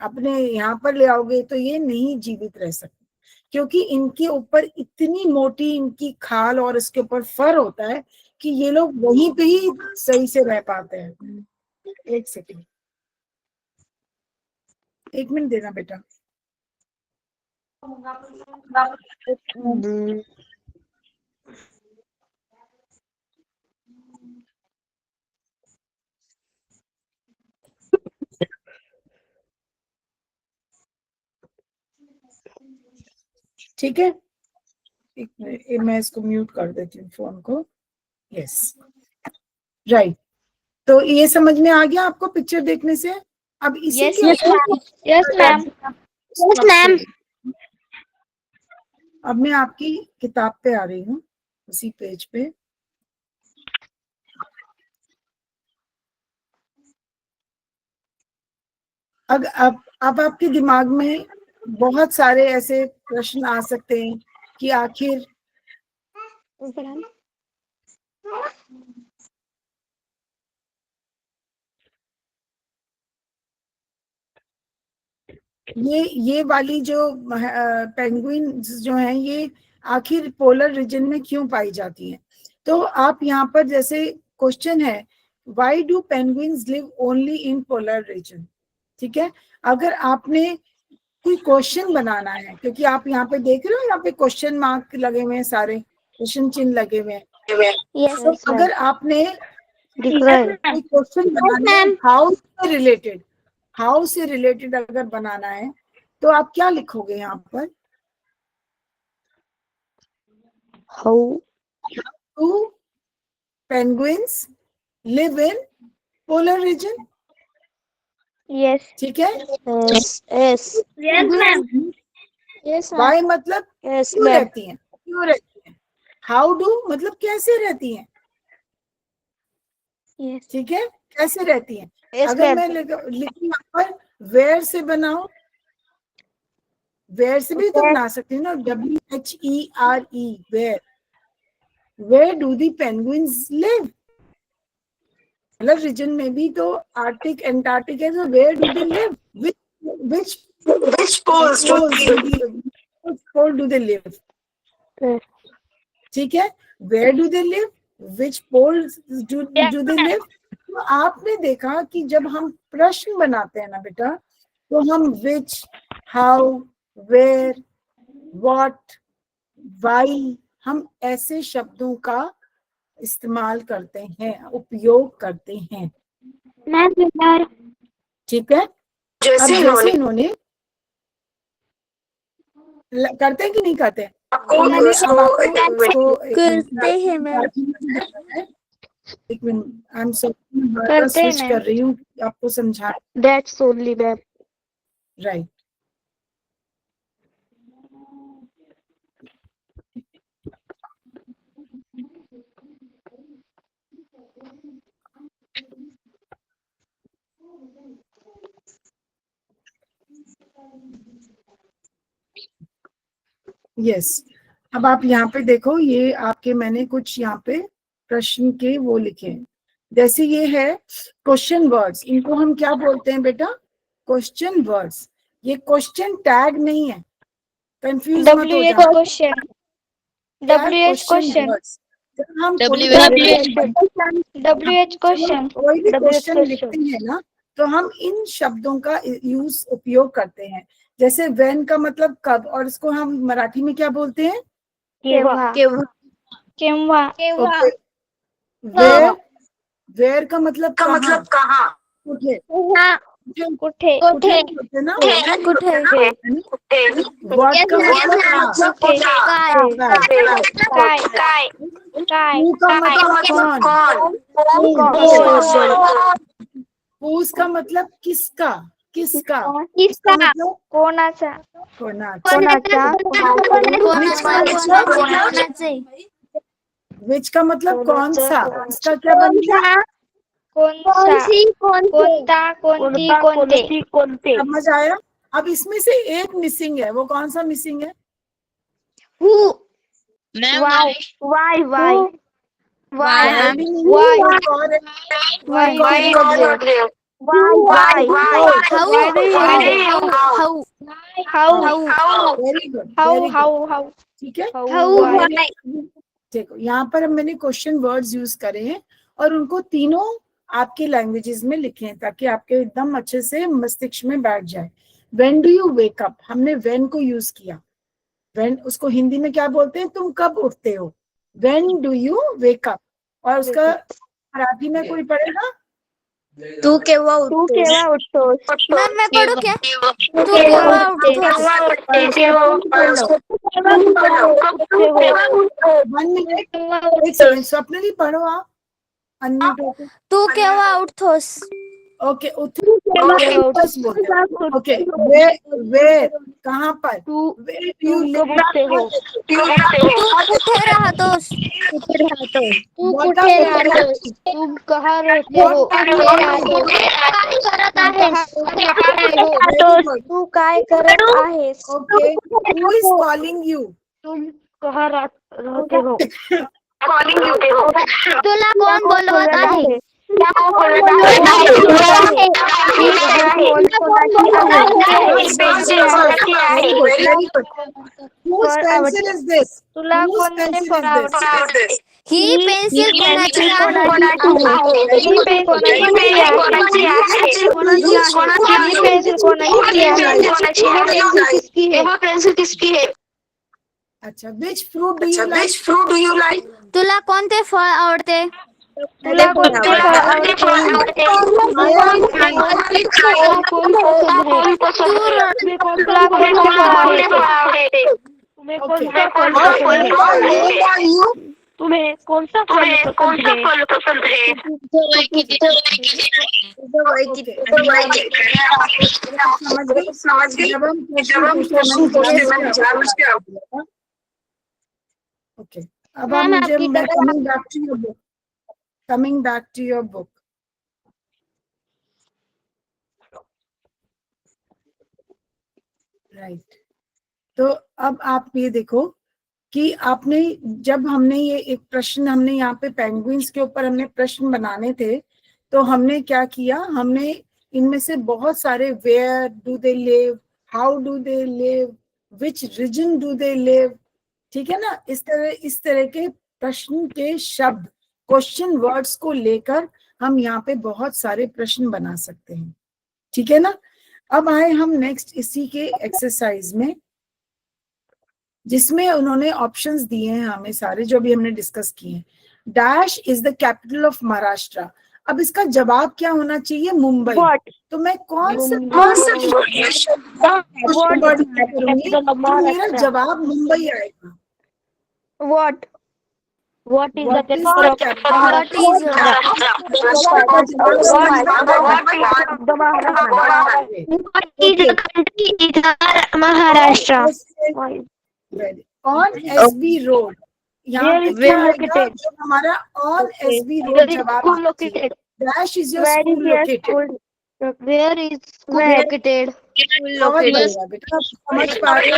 अपने यहाँ पर ले आओगे, तो ये नहीं जीवित रह सकते, क्योंकि इनके ऊपर इतनी मोटी इनकी खाल और इसके ऊपर फर होता है कि ये लोग वहीं पे ही सही से रह पाते हैं। एक सेकंड, 1 मिनट देना बेटा। ठीक है, एक मिनट, मैं इसको म्यूट कर देती हूँ फोन को। Yes, right. तो ये समझ में आ गया आपको पिक्चर देखने से? अब इसी Yes, के yes, ma'am. Yes, ma'am. अब मैं आपकी किताब पे आ रही हूँ, उसी पेज पे। अब आपके दिमाग में बहुत सारे ऐसे प्रश्न आ सकते हैं कि आखिर ये वाली जो पेंगुइन जो हैं, ये आखिर पोलर रीजन में क्यों पाई जाती हैं? तो आप यहाँ पर जैसे क्वेश्चन है, why do penguins live only in polar region? ठीक है, अगर आपने कोई क्वेश्चन बनाना है, क्योंकि आप यहाँ पे देख रहे हो, यहाँ पे क्वेश्चन मार्क लगे हुए हैं, सारे क्वेश्चन चिन्ह लगे हुए हैं। Yes, तो अगर आपने दिख रहा है। कोई क्वेश्चन बनाना है हाउ से रिलेटेड अगर बनाना है, तो आप क्या लिखोगे यहाँ पर? How Do penguins live in polar region? Yes. ठीक है, yes, yes, Yes, ma'am. yes, ma'am. Why मतलब Yes, क्यों ma'am. रहती हैं, क्यों रहती हैं। हाउ डू मतलब कैसे रहती हैं, Yes, ठीक है, कैसे रहती हैं। yes, अगर ma'am. मैं लिखूं यहाँ पर वेयर से बनाओ, वेयर से भी तो बना सकती हूँ ना, WHERE, where do the penguins live. मतलब रीजन में भी तो आर्टिक एंटार्क्टिक है, तो where do they live, which poles do they live? ठीक है, where do they live, which poles do they live. तो आपने देखा कि जब हम प्रश्न बनाते हैं ना बेटा, तो हम विच, हाउ, वेयर, व्हाट, वाई, हम ऐसे शब्दों का इस्तेमाल करते हैं, उपयोग करते हैं। ठीक है, जैसे इन्होंने करते हैं कि नहीं करते? तो मैंने अब आपको करते हैं मैम। एक मिनट, आई एम करते स्विच हैं कर रही हूँ आपको समझा। That's only ma'am. Right, yes. अब आप यहाँ पे देखो, ये आपके मैंने कुछ यहाँ पे प्रश्न के वो लिखे हैं। जैसे ये है क्वेश्चन वर्ड्स, इनको हम क्या बोलते हैं बेटा? Question words. ये क्वेश्चन टैग नहीं है, कंफ्यूज मत हो WH जाना। question. WH question. जब हम WH question. कोई भी क्वेश्चन लिखते हैं ना, तो हम इन शब्दों का उपयोग करते हैं। जैसे व्हेन का मतलब कब, और इसको हम मराठी में क्या बोलते हैं? केव्हा. ओके, वेयर का मतलब कहाँ? कुठे, कुठे. कुठे ना। कुठे. व्हाट का मतलब काय. हू का मतलब कौन, हुज का मतलब किसका, किसका. मतलब कोणाचा. कोणाचा। कोणाचा. विच का मतलब कौन सा, कौन इसका क्या बन गया? कौन सा, कोणता, कोणते, समझ आया? अब इसमें से एक मिसिंग है, वो कौन सा मिसिंग है? Ma'am why, why, why, why भी नहीं है, वाई, एक और है। Why, why why, why, How? How? Very good, how, very good, how, ठीक है। हाउ, देखो यहाँ पर मैंने क्वेश्चन वर्ड्स यूज करे हैं और उनको तीनों आपके लैंग्वेजेस में लिखे हैं ताकि आपके एकदम अच्छे से मस्तिष्क में बैठ जाए। When do you wake up, हमने व्हेन को यूज किया। व्हेन, उसको हिंदी में क्या बोलते हैं? तुम कब उठते हो? When do you wake up. और उसका मराठी में कोई पढ़ेगा? तू केव्हा उठतोस? मैम मैं पढ़ू क्या? तू केव्हा उठतोस? वन मिनट, एक सेकंड, स्वप्नली पढ़ो आप, अनम्यूट होकर। तू केव्हा उठतोस? ओके, उठोस बोलते हैं। ओके, वे कहाँ पर? Where do you live? तू कुठे राहतोस? What are you- तुम कहाँ रहते हो? Very good. तू काय करत आहेस? Okay, who is calling you? तुम कहाँ रहते हो? तुला कोण बोलवत आहे? Very good, very good. Whose pencil is this? तुला Whose कोणते pencil फळ is this? आवडते? ही पेन्सिल कोणाची आहे? ही पेन कोणाची आहे? ही पेन्सिल कोणाची आहे? अच्छा, which fruit do you like? तुला कोणते फळ आवडते? तुला कोणते फळ आवडते? माया, कोण तुम्हें कौन सा फल पसंद है? समझ गई। जब हम ओके, अब आप मुझे coming back to your book. Right, तो अब आप ये देखो कि आपने, जब हमने ये एक प्रश्न, हमने यहाँ पे पेंगुइन्स के ऊपर हमने प्रश्न बनाने थे, तो हमने क्या किया? हमने इनमें से बहुत सारे where do they live, how do they live, which region do they live, ठीक है ना? इस तरह के प्रश्न के शब्द, क्वेश्चन वर्ड्स को लेकर हम यहाँ पे बहुत सारे प्रश्न बना सकते हैं, ठीक है ना? अब आए हम नेक्स्ट इसी के एक्सरसाइज में, जिसमें उन्होंने ऑप्शंस दिए हैं हमें सारे जो भी हमने डिस्कस किए हैं। Dash is the capital of Maharashtra. अब इसका जवाब क्या होना चाहिए? मुंबई। तो मैं कौन सा वर्ड करूंगी तो मेरा जवाब मुंबई आएगा। What is the What is capital the of capital? What is Maharashtra? On SB road, यहाँ पे क्या आएगा? जो हमारा ऑन एसबी रोड जवाब, dash is your school located. Where is school located? बेटा समझ पा रहे हो?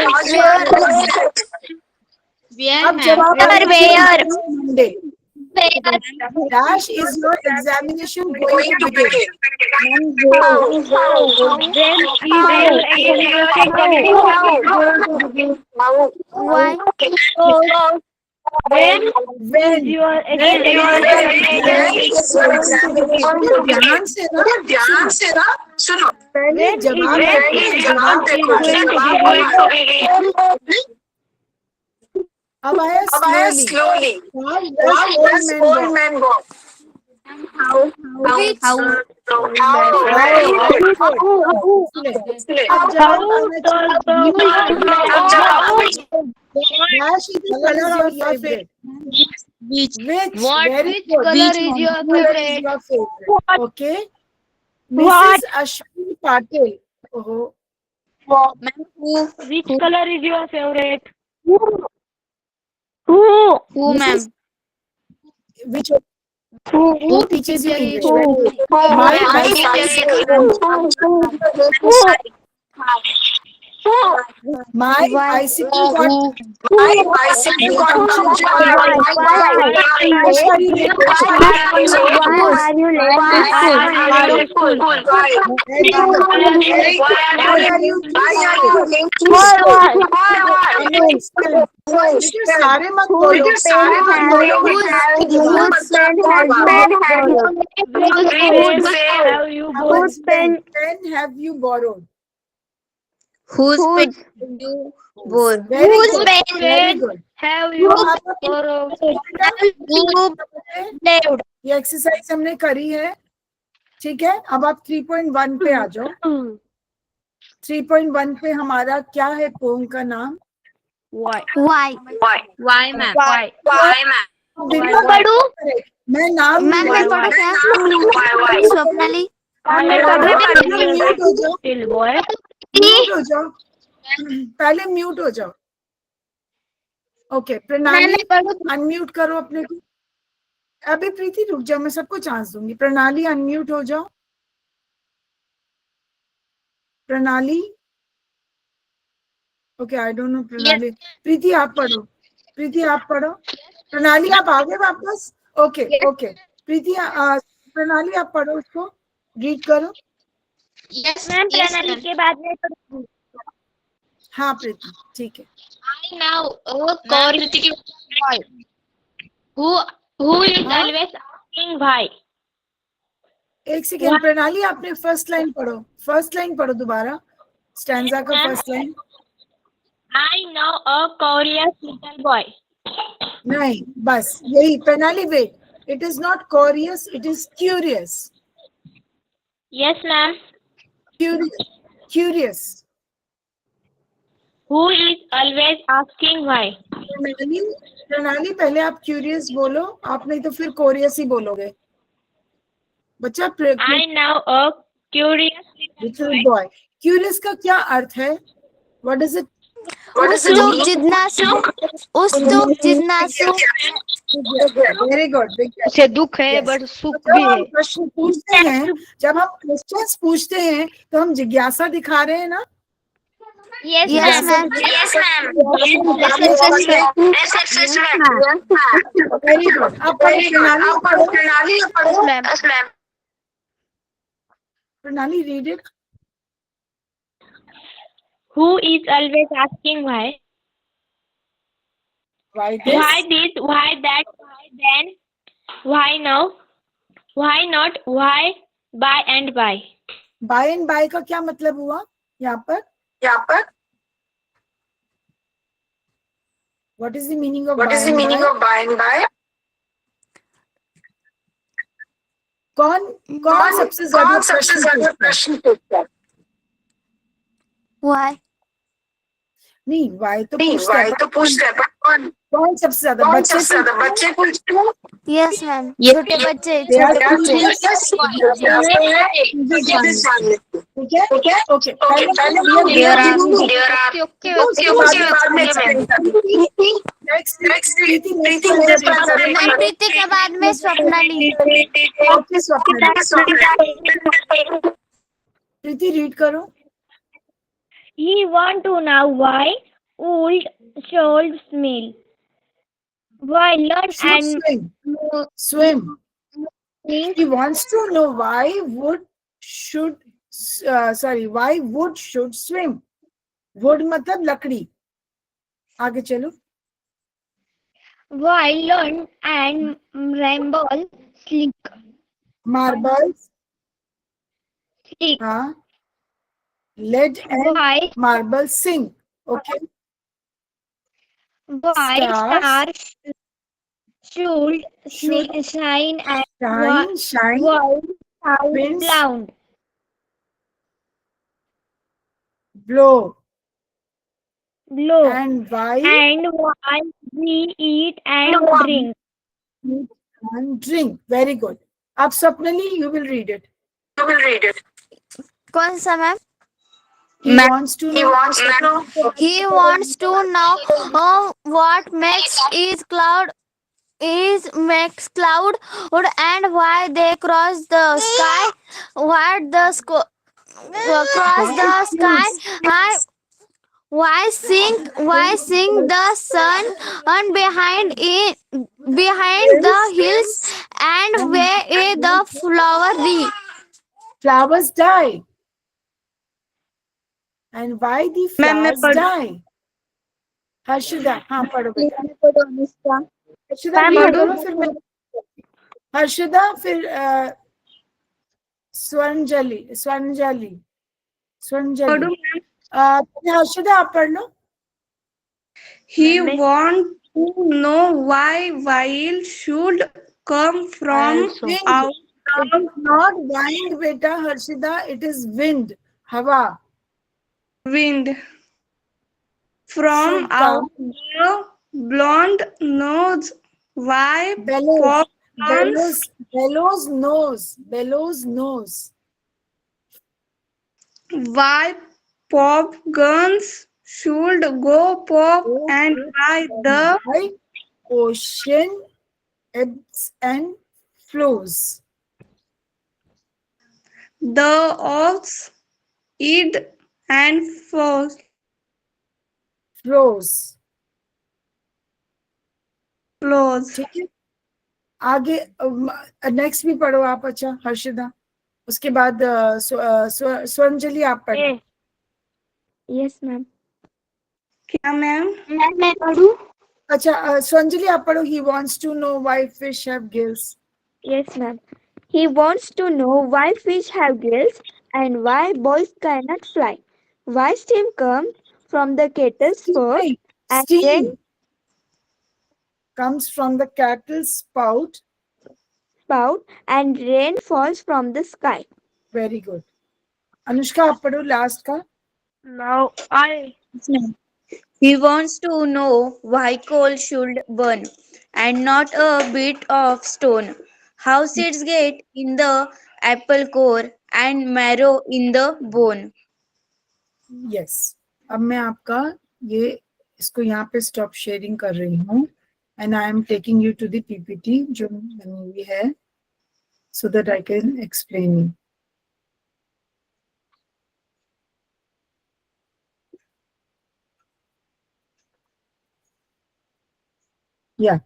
अब जवाब Monday. Dash is your examination going to begin? Why? When ध्यान से ना सुनो, पहले जवाब अब आया स्लोली। ओल्ड मैन गो। अब जवाब Which color is your favorite? Okay. Mrs. Ashwini Patil. Oh. Which color is your favorite? Who, ma'am? which who teaches you English? My bicycle got Why are you सारे मत बोलो Whose pen have you borrowed? Whose pen you borrow? Very Whose good. pen Very good. have you borrowed? ये exercise हमने करी है, ठीक है। अब आप 3.1 पे आ जाओ। 3.1 पे हमारा क्या है पोम का नाम? Why? Why ma'am? बिल्कुल पढ़ूं? मैं नाम मैम मैं पढ़ूं क्या? स्वप्नाली म्यूट हो जाओ, म्यूट हो जाओ, पहले म्यूट हो जाओ। ओके प्रणाली अनम्यूट करो अपने को। अभी प्रीति रुक जाओ, मैं सबको चांस दूंगी। प्रणाली अनम्यूट हो जाओ। प्रणाली ओके आई डोंट नो प्रणाली। प्रीति आप पढ़ो, प्रीति आप पढ़ो। प्रणाली आप आगे वापस। ओके ओके प्रीति प्रणाली आप पढ़ो, उसको रीड करो। मैम प्रणाली के बाद में हाँ प्रीति ठीक है। I now Kritika boy. Who is हाँ? always asking why? एक सेकेंड प्रणाली आपने फर्स्ट लाइन पढ़ो, फर्स्ट लाइन पढ़ो दोबारा, स्टैंजा का first line. I know a curious little boy. नहीं बस यही प्रणाली। Wait, it is not curious, it is curious. Yes ma'am. Curious. Who is always asking why? प्रणाली पहले आप क्यूरियस बोलो, आप नहीं तो फिर कोरियस ही बोलोगे बच्चा। I know a curious little boy. Boy, curious का क्या अर्थ है? What is it? उत्सुक जिज्ञासु। Very good. उसे दुख है बट सुख भी है। प्रश्न पूछते हैं, जब हम क्वेश्चंस पूछते हैं तो हम जिज्ञासा दिखा रहे हैं ना। Yes Yes ma'am. ma'am. Very good. अब प्रणाली प्रणाली read it. Who is always asking why? Why this? Why this? Why that? Why then? Why now? Why not? Why? By and by. By and by का क्या मतलब हुआ यहाँ पर? What is the meaning of by and by? कौन सबसे ज्यादा प्रश्न पूछता है? Why? नहीं वाई तो पूछता है पर कौन सबसे ज्यादा? बच्चे पूछते हैं। Yes ma'am. छोटे बच्चे। ठीक है ओके। मैम प्रीति के बाद में स्वप्नाली। प्रीति रीड करो। He want to know why would should smell. Why learn and swim. He wants to know why wood should swim. Wood मतलब लकड़ी। आगे चलो। why learn and ramble slick. Marbles Slick. हाँ। Lead and Why marble sing. Okay. stars should shine and Shine. why Winds. sound. Blow. And why we eat and drink. and drink. Very good. अब Swapnali you will read it. कौन सा ma'am? He wants to know He wants to know what makes each cloud is makes cloud and why they cross the sky, what the cross the sky, I, why sing the sun and behind the hills and where is the flower be. Flowers die. And why the ma'am मैं flowers die? Harshida, हाँ पढ़ो बेटा। Harshida ma'am, read पढ़ूं? करो फिर मैं। हर्षिदा फिर स्वर्णजली पढ़ूं मैम? हर्षिदा आप पढ़ लो। He want to know why while should come from Wind. out It is not wind बेटा हर्षिदा, it is wind, हवा। wind from Should out come. the blonde nose. Why Bellows, popcorns? bellows nose. Why pop guns should go pop and why the Right? Ocean ebbs and flows. ox eat and flows. ठीक है, आगे next भी पढ़ो आप। अच्छा हर्षिदा, उसके बाद स्वर्णजली आप पढ़ो। Yes ma'am. क्या मैम? मैं पढ़ूं? अच्छा स्वर्णजली आप पढ़ो। He wants to know why fish have gills. Yes, ma'am. He wants to know why fish have gills and why boys cannot fly. Why steam comes from the kettle's spout and Steam then comes from the cattle's spout. and rain falls from the sky. Very good. Anushka आप पढ़ो last का। Now I. He wants to know why coal should burn and not a bit of stone. How seeds get in the apple core and marrow in the bone. Yes, अब मैं आपका ये इसको यहाँ पे स्टॉप शेयरिंग कर रही हूँ and I am taking you to the PPT जो बनी हुई है so that I can explain you. या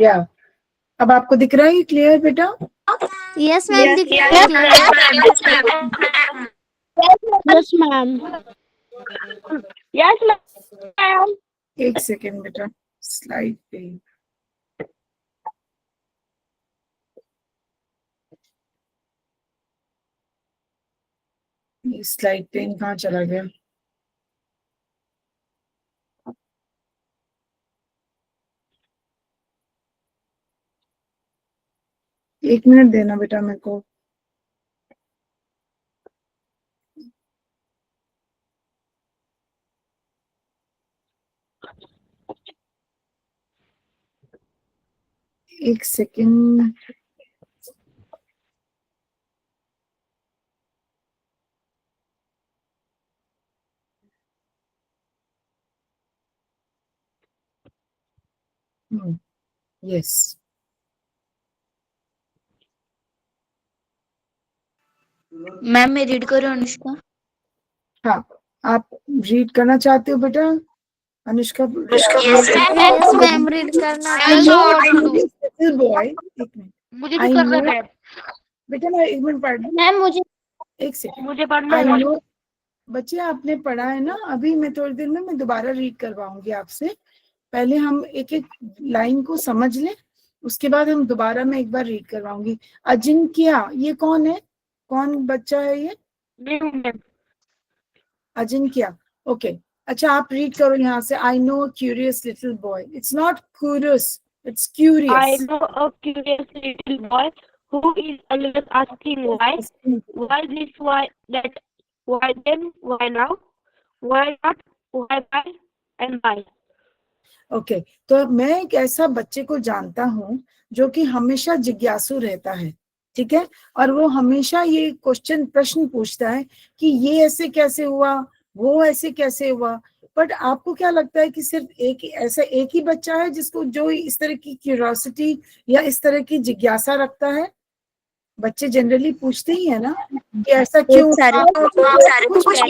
या अब आपको दिख रहा है क्लियर बेटा? यस मैम, दिख रहा है। Yes, ma'am. Yes, ma'am. एक सेकेंड बेटा, स्लाइड पे स्लाइड पेन कहाँ चला गया? एक मिनट देना बेटा मेरे को। एक सेकेंड। यस, मैम मैं रीड करूँ अनुष्का? हाँ आप रीड करना चाहते हो बेटा अनुष्का? यस मैम, रीड करना। बॉय एक मिनट, मुझे I भी करना know- है। बेटा मैं एक मिनट पढ़ दूं? मैम मुझे एक सेकेंड। मुझे पढ़ना I है। know बच्चे आपने पढ़ा है ना, अभी मैं थोड़ी देर में मैं दोबारा रीड करवाऊंगी आपसे। पहले हम एक एक लाइन को समझ लें, उसके बाद हम दोबारा मैं एक बार रीड करवाऊंगी। अजिंक्य, ये कौन है? कौन बच्चा है ये? अजिंक्य, ओके। अच्छा आप रीड करो यहाँ से। I know a curious little boy. It's not curious, it's I curious. know a curious little boy who is always asking why this, why that, why then, why now, why not, why and why. Okay तो मैं एक ऐसा बच्चे को जानता हूँ जो कि हमेशा जिज्ञासु रहता है। ठीक है, और वो हमेशा ये प्रश्न पूछता है कि ये ऐसे कैसे हुआ, वो ऐसे कैसे हुआ। बट आपको क्या लगता है कि सिर्फ एक ही बच्चा है जिसको जो इस तरह की क्यूरियोसिटी या इस तरह की जिज्ञासा रखता है? बच्चे जनरली पूछते ही है ना कि ऐसा क्यों सारे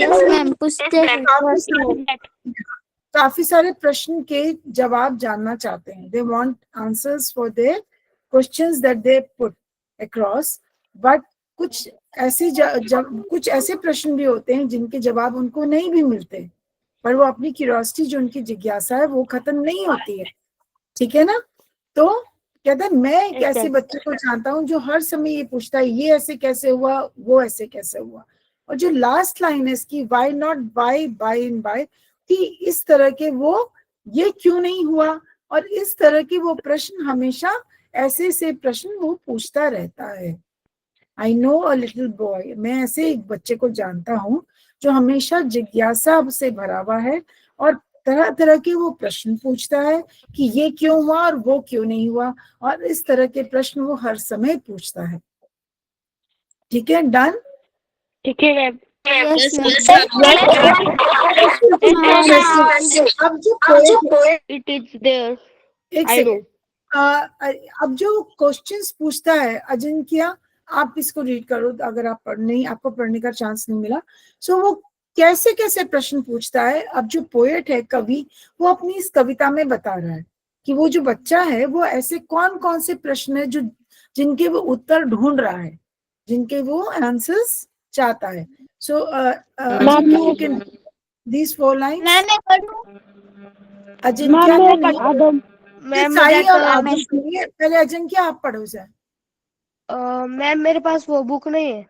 यस मैम पूछते हैं। काफी सारे प्रश्न के जवाब जानना चाहते हैं। They want answers for their questions that they put across. But कुछ कुछ ऐसे प्रश्न भी होते हैं जिनके जवाब उनको नहीं भी मिलते, पर वो अपनी क्यूरियोसिटी, जो उनकी जिज्ञासा है, वो खत्म नहीं होती है। ठीक है ना? तो कहता है मैं एक ऐसे बच्चे को जानता हूँ जो हर समय ये पूछता है ये ऐसे कैसे हुआ, वो ऐसे कैसे हुआ। और जो लास्ट लाइन है इसकी, why not by by in by, कि इस तरह के वो ये क्यों नहीं हुआ, और इस तरह के वो प्रश्न हमेशा ऐसे से प्रश्न वो पूछता रहता है। I know a little boy, मैं ऐसे एक बच्चे को जानता हूँ जो हमेशा जिज्ञासा से भरा हुआ है और तरह तरह के वो प्रश्न पूछता है कि ये क्यों हुआ और वो क्यों नहीं हुआ, और इस तरह के प्रश्न वो हर समय पूछता है। ठीक है, डन? ठीक है मैम। यस अब जो poet- It is there. एक I सेकेंड, अब जो क्वेश्चंस पूछता है अजिंक्य, आप इसको रीड करो अगर आपको पढ़ने का चांस नहीं मिला। सो वो कैसे कैसे प्रश्न पूछता है। अब जो पोएट है, कवि, वो अपनी इस कविता में बता रहा है कि वो जो बच्चा है वो ऐसे कौन कौन से प्रश्न है जो जिनके वो उत्तर ढूंढ रहा है, जिनके वो आंसर्स चाहता है। So you can these 4 lines. Ajinkya ma'am Sai और आदम सुनिए, पहले अजिंक्य आप पढ़ो सर। मैम मेरे पास वो बुक नहीं है।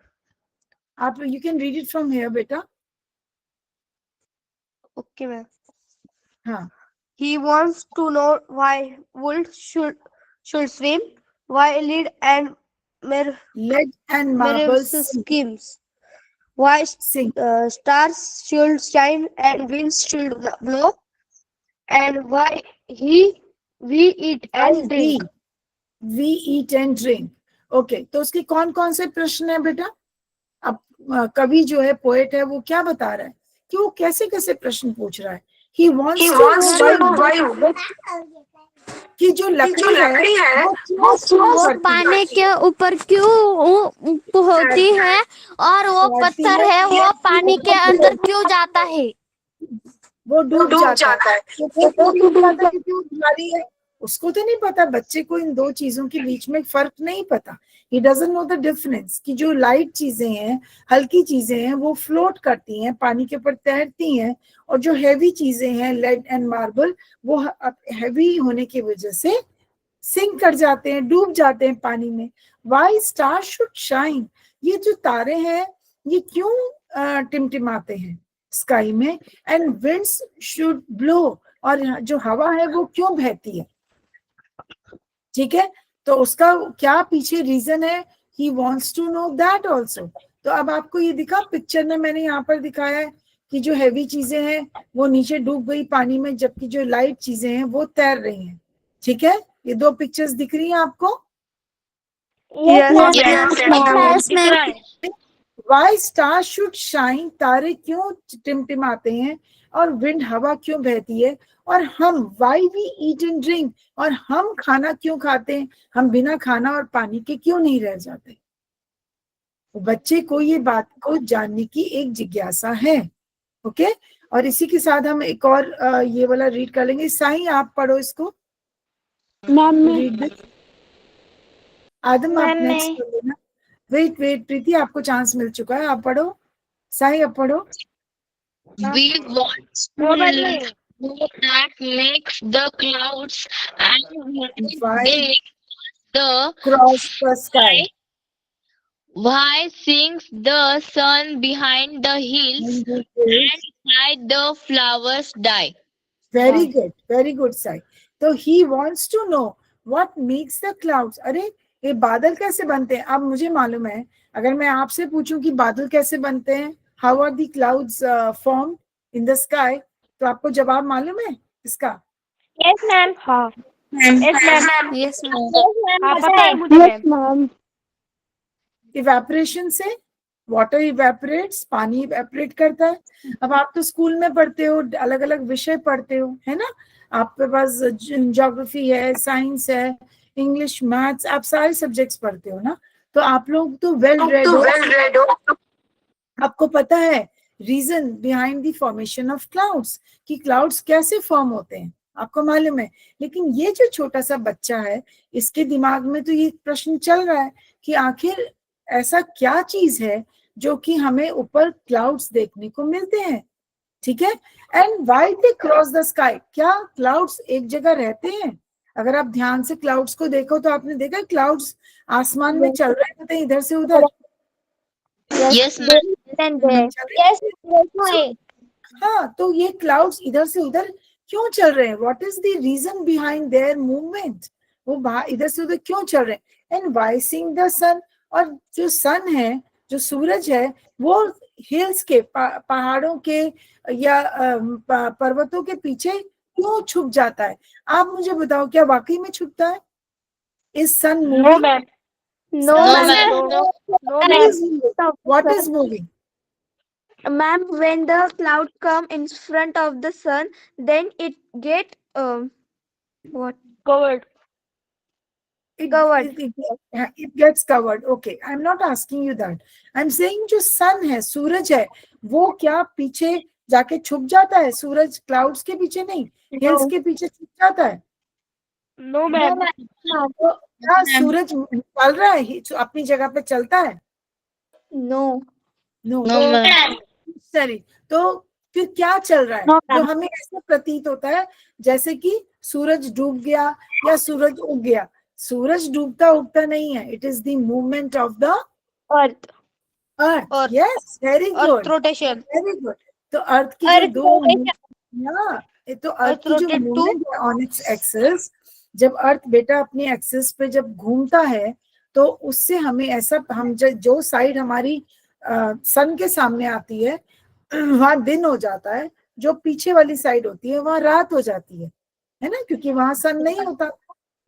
आप you can read it from here बेटा। Okay ma'am. हाँ, He wants to know why wolves should swim, why lead and lead and marbles schemes, why sing. stars should shine and winds should blow, and why we eat and drink. We eat and drink. Okay, तो उसके कौन कौन से प्रश्न है बेटा? अब कवि जो है, पोएट है, वो क्या बता रहा है कि वो कैसे कैसे प्रश्न पूछ रहा है। He wants to know why कि जो लकड़ी है वो वो पानी के ऊपर क्यों होती है, और वो पत्थर है वो पानी के अंदर क्यों जाता है, वो डूब जाता है। वो डूब जाता है क्योंकि वो भारी है। उसको तो नहीं पता, बच्चे को इन दो चीजों के बीच में फर्क नहीं पता। He doesn't know the difference कि जो लाइट चीजें हैं, हल्की चीजें हैं, वो फ्लोट करती हैं, पानी के ऊपर तैरती हैं, और जो हैवी चीजें हैं, लेड एंड मार्बल, वो हैवी होने की वजह से सिंक कर जाते हैं, डूब जाते हैं पानी में। Why stars should shine, ये जो तारे हैं ये क्यों टिमटिमाते हैं स्काई में, एंड विंड्स शुड ब्लो, और जो हवा है वो क्यों बहती है। ठीक है, तो उसका क्या पीछे रीजन है, he wants to know that also. तो अब आपको ये दिखा पिक्चर में, मैंने यहाँ पर दिखाया है कि जो हैवी चीजें हैं वो नीचे डूब गई पानी में, जबकि जो लाइट चीजें हैं वो तैर रही हैं। ठीक है, ये दो पिक्चर्स दिख रही हैं आपको? Why stars should shine, तारे क्यों टिमटिमाते हैं, और विंड हवा क्यों बहती है, और हम why we eat and drink, और हम खाना क्यों खाते हैं, हम बिना खाना और पानी के क्यों नहीं रह जाते। बच्चे को ये बात को जानने की एक जिज्ञासा है। ओके, और इसी के साथ हम एक और ये वाला रीड कर लेंगे। साई आप पढ़ो इसको। आदम आप नेक्स्ट कर लेना। वेट प्रीति, आपको चांस मिल चुका है, आप पढ़ो। साई आप पढ़ो। We want to know that makes the clouds and make the Cross the sky. why sings the sun behind the hills and why the flowers die. Very good Sai. तो he wants to know what makes the clouds. अरे ये बादल कैसे बनते हैं? अब मुझे मालूम है, अगर मैं आपसे पूछूं कि बादल कैसे बनते हैं, how are the clouds formed in the sky, तो आपको जवाब मालूम है इसका? Yes ma'am. हाँ। Yes ma'am. यस हाँ पता है मुझे मैम। इवेपोरेशन से वाटर इवेपोरेट्स, पानी इवेपोरेट करता है। अब आप तो स्कूल में पढ़ते हो, अलग अलग विषय पढ़ते हो, है ना, आपके पास ज्योग्राफी है, साइंस है, इंग्लिश, मैथ्स, आप सारे सब्जेक्ट्स पढ़ते हो ना, तो आप लोग तो वेल रेड हो, आपको पता है reason behind the formation of clouds, कि क्लाउड्स कैसे फॉर्म होते हैं, आपको मालूम है। लेकिन ये जो छोटा सा बच्चा है, इसके दिमाग में तो ये प्रश्न चल रहा है कि आखिर ऐसा क्या चीज है जो कि हमें ऊपर क्लाउड्स देखने को मिलते हैं, ठीक है। And why they cross the sky, क्या क्लाउड्स एक जगह रहते हैं? अगर आप ध्यान से क्लाउड्स को देखो तो आपने देखा क्लाउड्स आसमान में चल रहे होते हैं इधर से उधर। Yes, ma'am. हाँ, तो ये क्लाउड्स इधर से उधर क्यों चल रहे हैं? What is the reason behind their movement? वो इधर से उधर क्यों चल रहे हैं? And why seeing the sun, और जो सन है, जो सूरज है, वो हिल्स के पहाड़ों के या पर्वतों के पीछे क्यों छुप जाता है? आप मुझे बताओ, क्या वाकई में छुपता है? Is sun No, moving? ma'am. No, No, ma'am. No, no, What ma'am. is moving? What is moving? Ma'am, when the cloud come in front of the sun, then it get what Covered. covered. It gets covered. Okay, I'm not asking you that. I'm saying जो sun है, सूरज है, वो क्या पीछे जाके छुप जाता है? सूरज क्लाउड्स के पीछे नहीं, हिल्स के पीछे छुप जाता है। No, ma'am. तो क्या सूरज चल रहा है, अपनी जगह पे चलता है? No. नो। No, ma'am. सही, तो फिर क्या चल रहा है? No, तो हमें ऐसा प्रतीत होता है जैसे कि सूरज डूब गया या सूरज उग गया। सूरज डूबता उगता नहीं है, it is the movement of the Earth. Earth. Yes, very good, Rotation. Very good. तो अर्थ की जो दो, तो अर्थ की जो rotate to- मूवमेंट है ऑन इट्स एक्सिस, जब अर्थ बेटा अपनी एक्सिस पे जब घूमता है, तो उससे हमें ऐसा, हम जो साइड हमारी सन के सामने आती है वहां दिन हो जाता है, जो पीछे वाली साइड होती है वहां रात हो जाती है ना, क्योंकि वहां सन नहीं होता।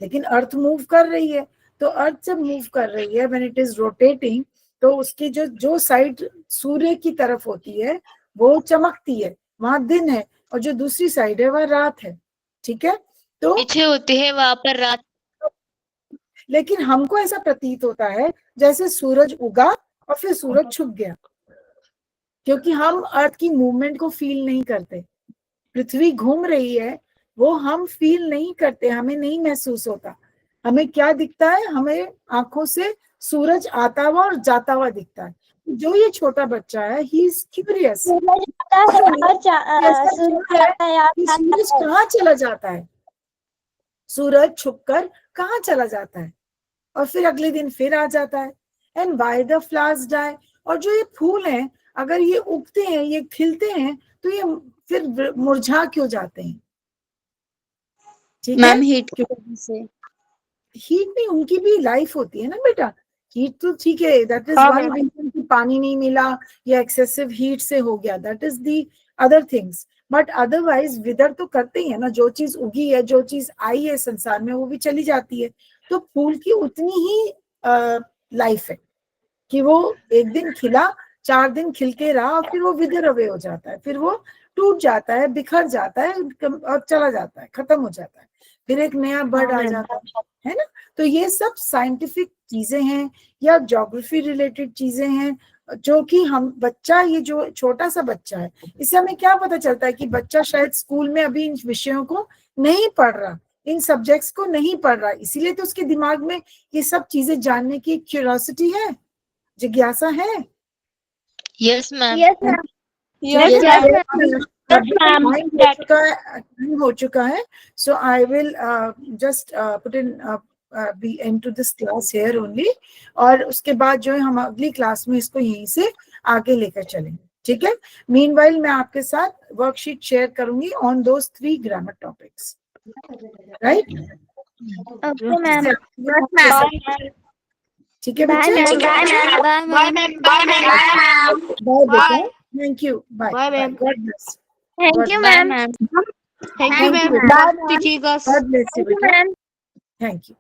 लेकिन अर्थ मूव कर रही है, तो अर्थ जब मूव कर रही है, व्हेन इट इज रोटेटिंग, तो उसकी जो साइड सूर्य की तरफ होती है वो चमकती है, वहां दिन है, और जो दूसरी साइड है वह रात है, ठीक है। तो पीछे होती है वहां पर रात। लेकिन हमको ऐसा प्रतीत होता है जैसे सूरज उगा और फिर सूरज छुप गया, क्योंकि हम अर्थ की मूवमेंट को फील नहीं करते। पृथ्वी घूम रही है, वो हम फील नहीं करते, हमें नहीं महसूस होता। हमें क्या दिखता है? हमें आंखों से सूरज आता हुआ और जाता हुआ दिखता है। जो ये छोटा बच्चा है, ही इज क्यूरियस, सूरज कहाँ चला जाता है, सूरज छुपकर कहाँ चला जाता है, और फिर अगले दिन फिर आ जाता है। And why the flowers die, और जो ये फूल हैं, अगर ये उगते हैं, ये खिलते हैं, तो ये फिर मुरझा क्यों जाते हैं? ठीक है, मैम हीट की वजह से। हीट नहीं, उनकी भी लाइफ होती है ना बेटा। हीट तो ठीक है, दैट इज हाँ, वन रीजन कि पानी नहीं मिला या एक्सेसिव हीट से हो गया, that is the other things. But otherwise whether तो करते ही है ना, जो चीज उगी है, जो चीज आई है संसार में, वो भी चली जाती है। तो फूल की उतनी ही लाइफ है कि वो एक दिन खिला, 4 दिन खिल के रहा, और फिर वो विदर अवे हो जाता है, फिर वो टूट जाता है, बिखर जाता है और चला जाता है, खत्म हो जाता है, फिर एक नया बर्ड आ जाता है ना। तो ये सब साइंटिफिक चीजें हैं या ज्योग्राफी रिलेटेड चीजें हैं, जो कि हम बच्चा, ये जो छोटा सा बच्चा है, इससे हमें क्या पता चलता है कि बच्चा शायद स्कूल में अभी इन विषयों को नहीं पढ़ रहा, इन सब्जेक्ट्स को नहीं पढ़ रहा, इसीलिए तो उसके दिमाग में ये सब चीजें जानने की क्यूरियोसिटी है, जिज्ञासा है। Yes ma'am. टाइम हो चुका है, so I will just put in B and to this class here only, और उसके बाद जो है हम अगली क्लास में इसको यहीं से आगे लेकर चलेंगे, ठीक है। मीनवाइल मैं आपके साथ वर्कशीट शेयर करूंगी on those 3 grammar topics, right? Okay, ma'am. ठीक है Bye, बच्चे, ma'am. Bye, ma'am. Bye, ma'am. Bye बेटा, thank you, bye, Bye, ma'am. God bless, Thank you, Bye, ma'am. ma'am. Thank you, ma'am. Bye, Teaching us. God bless you Thank you, बेटा, ma'am. Thank you.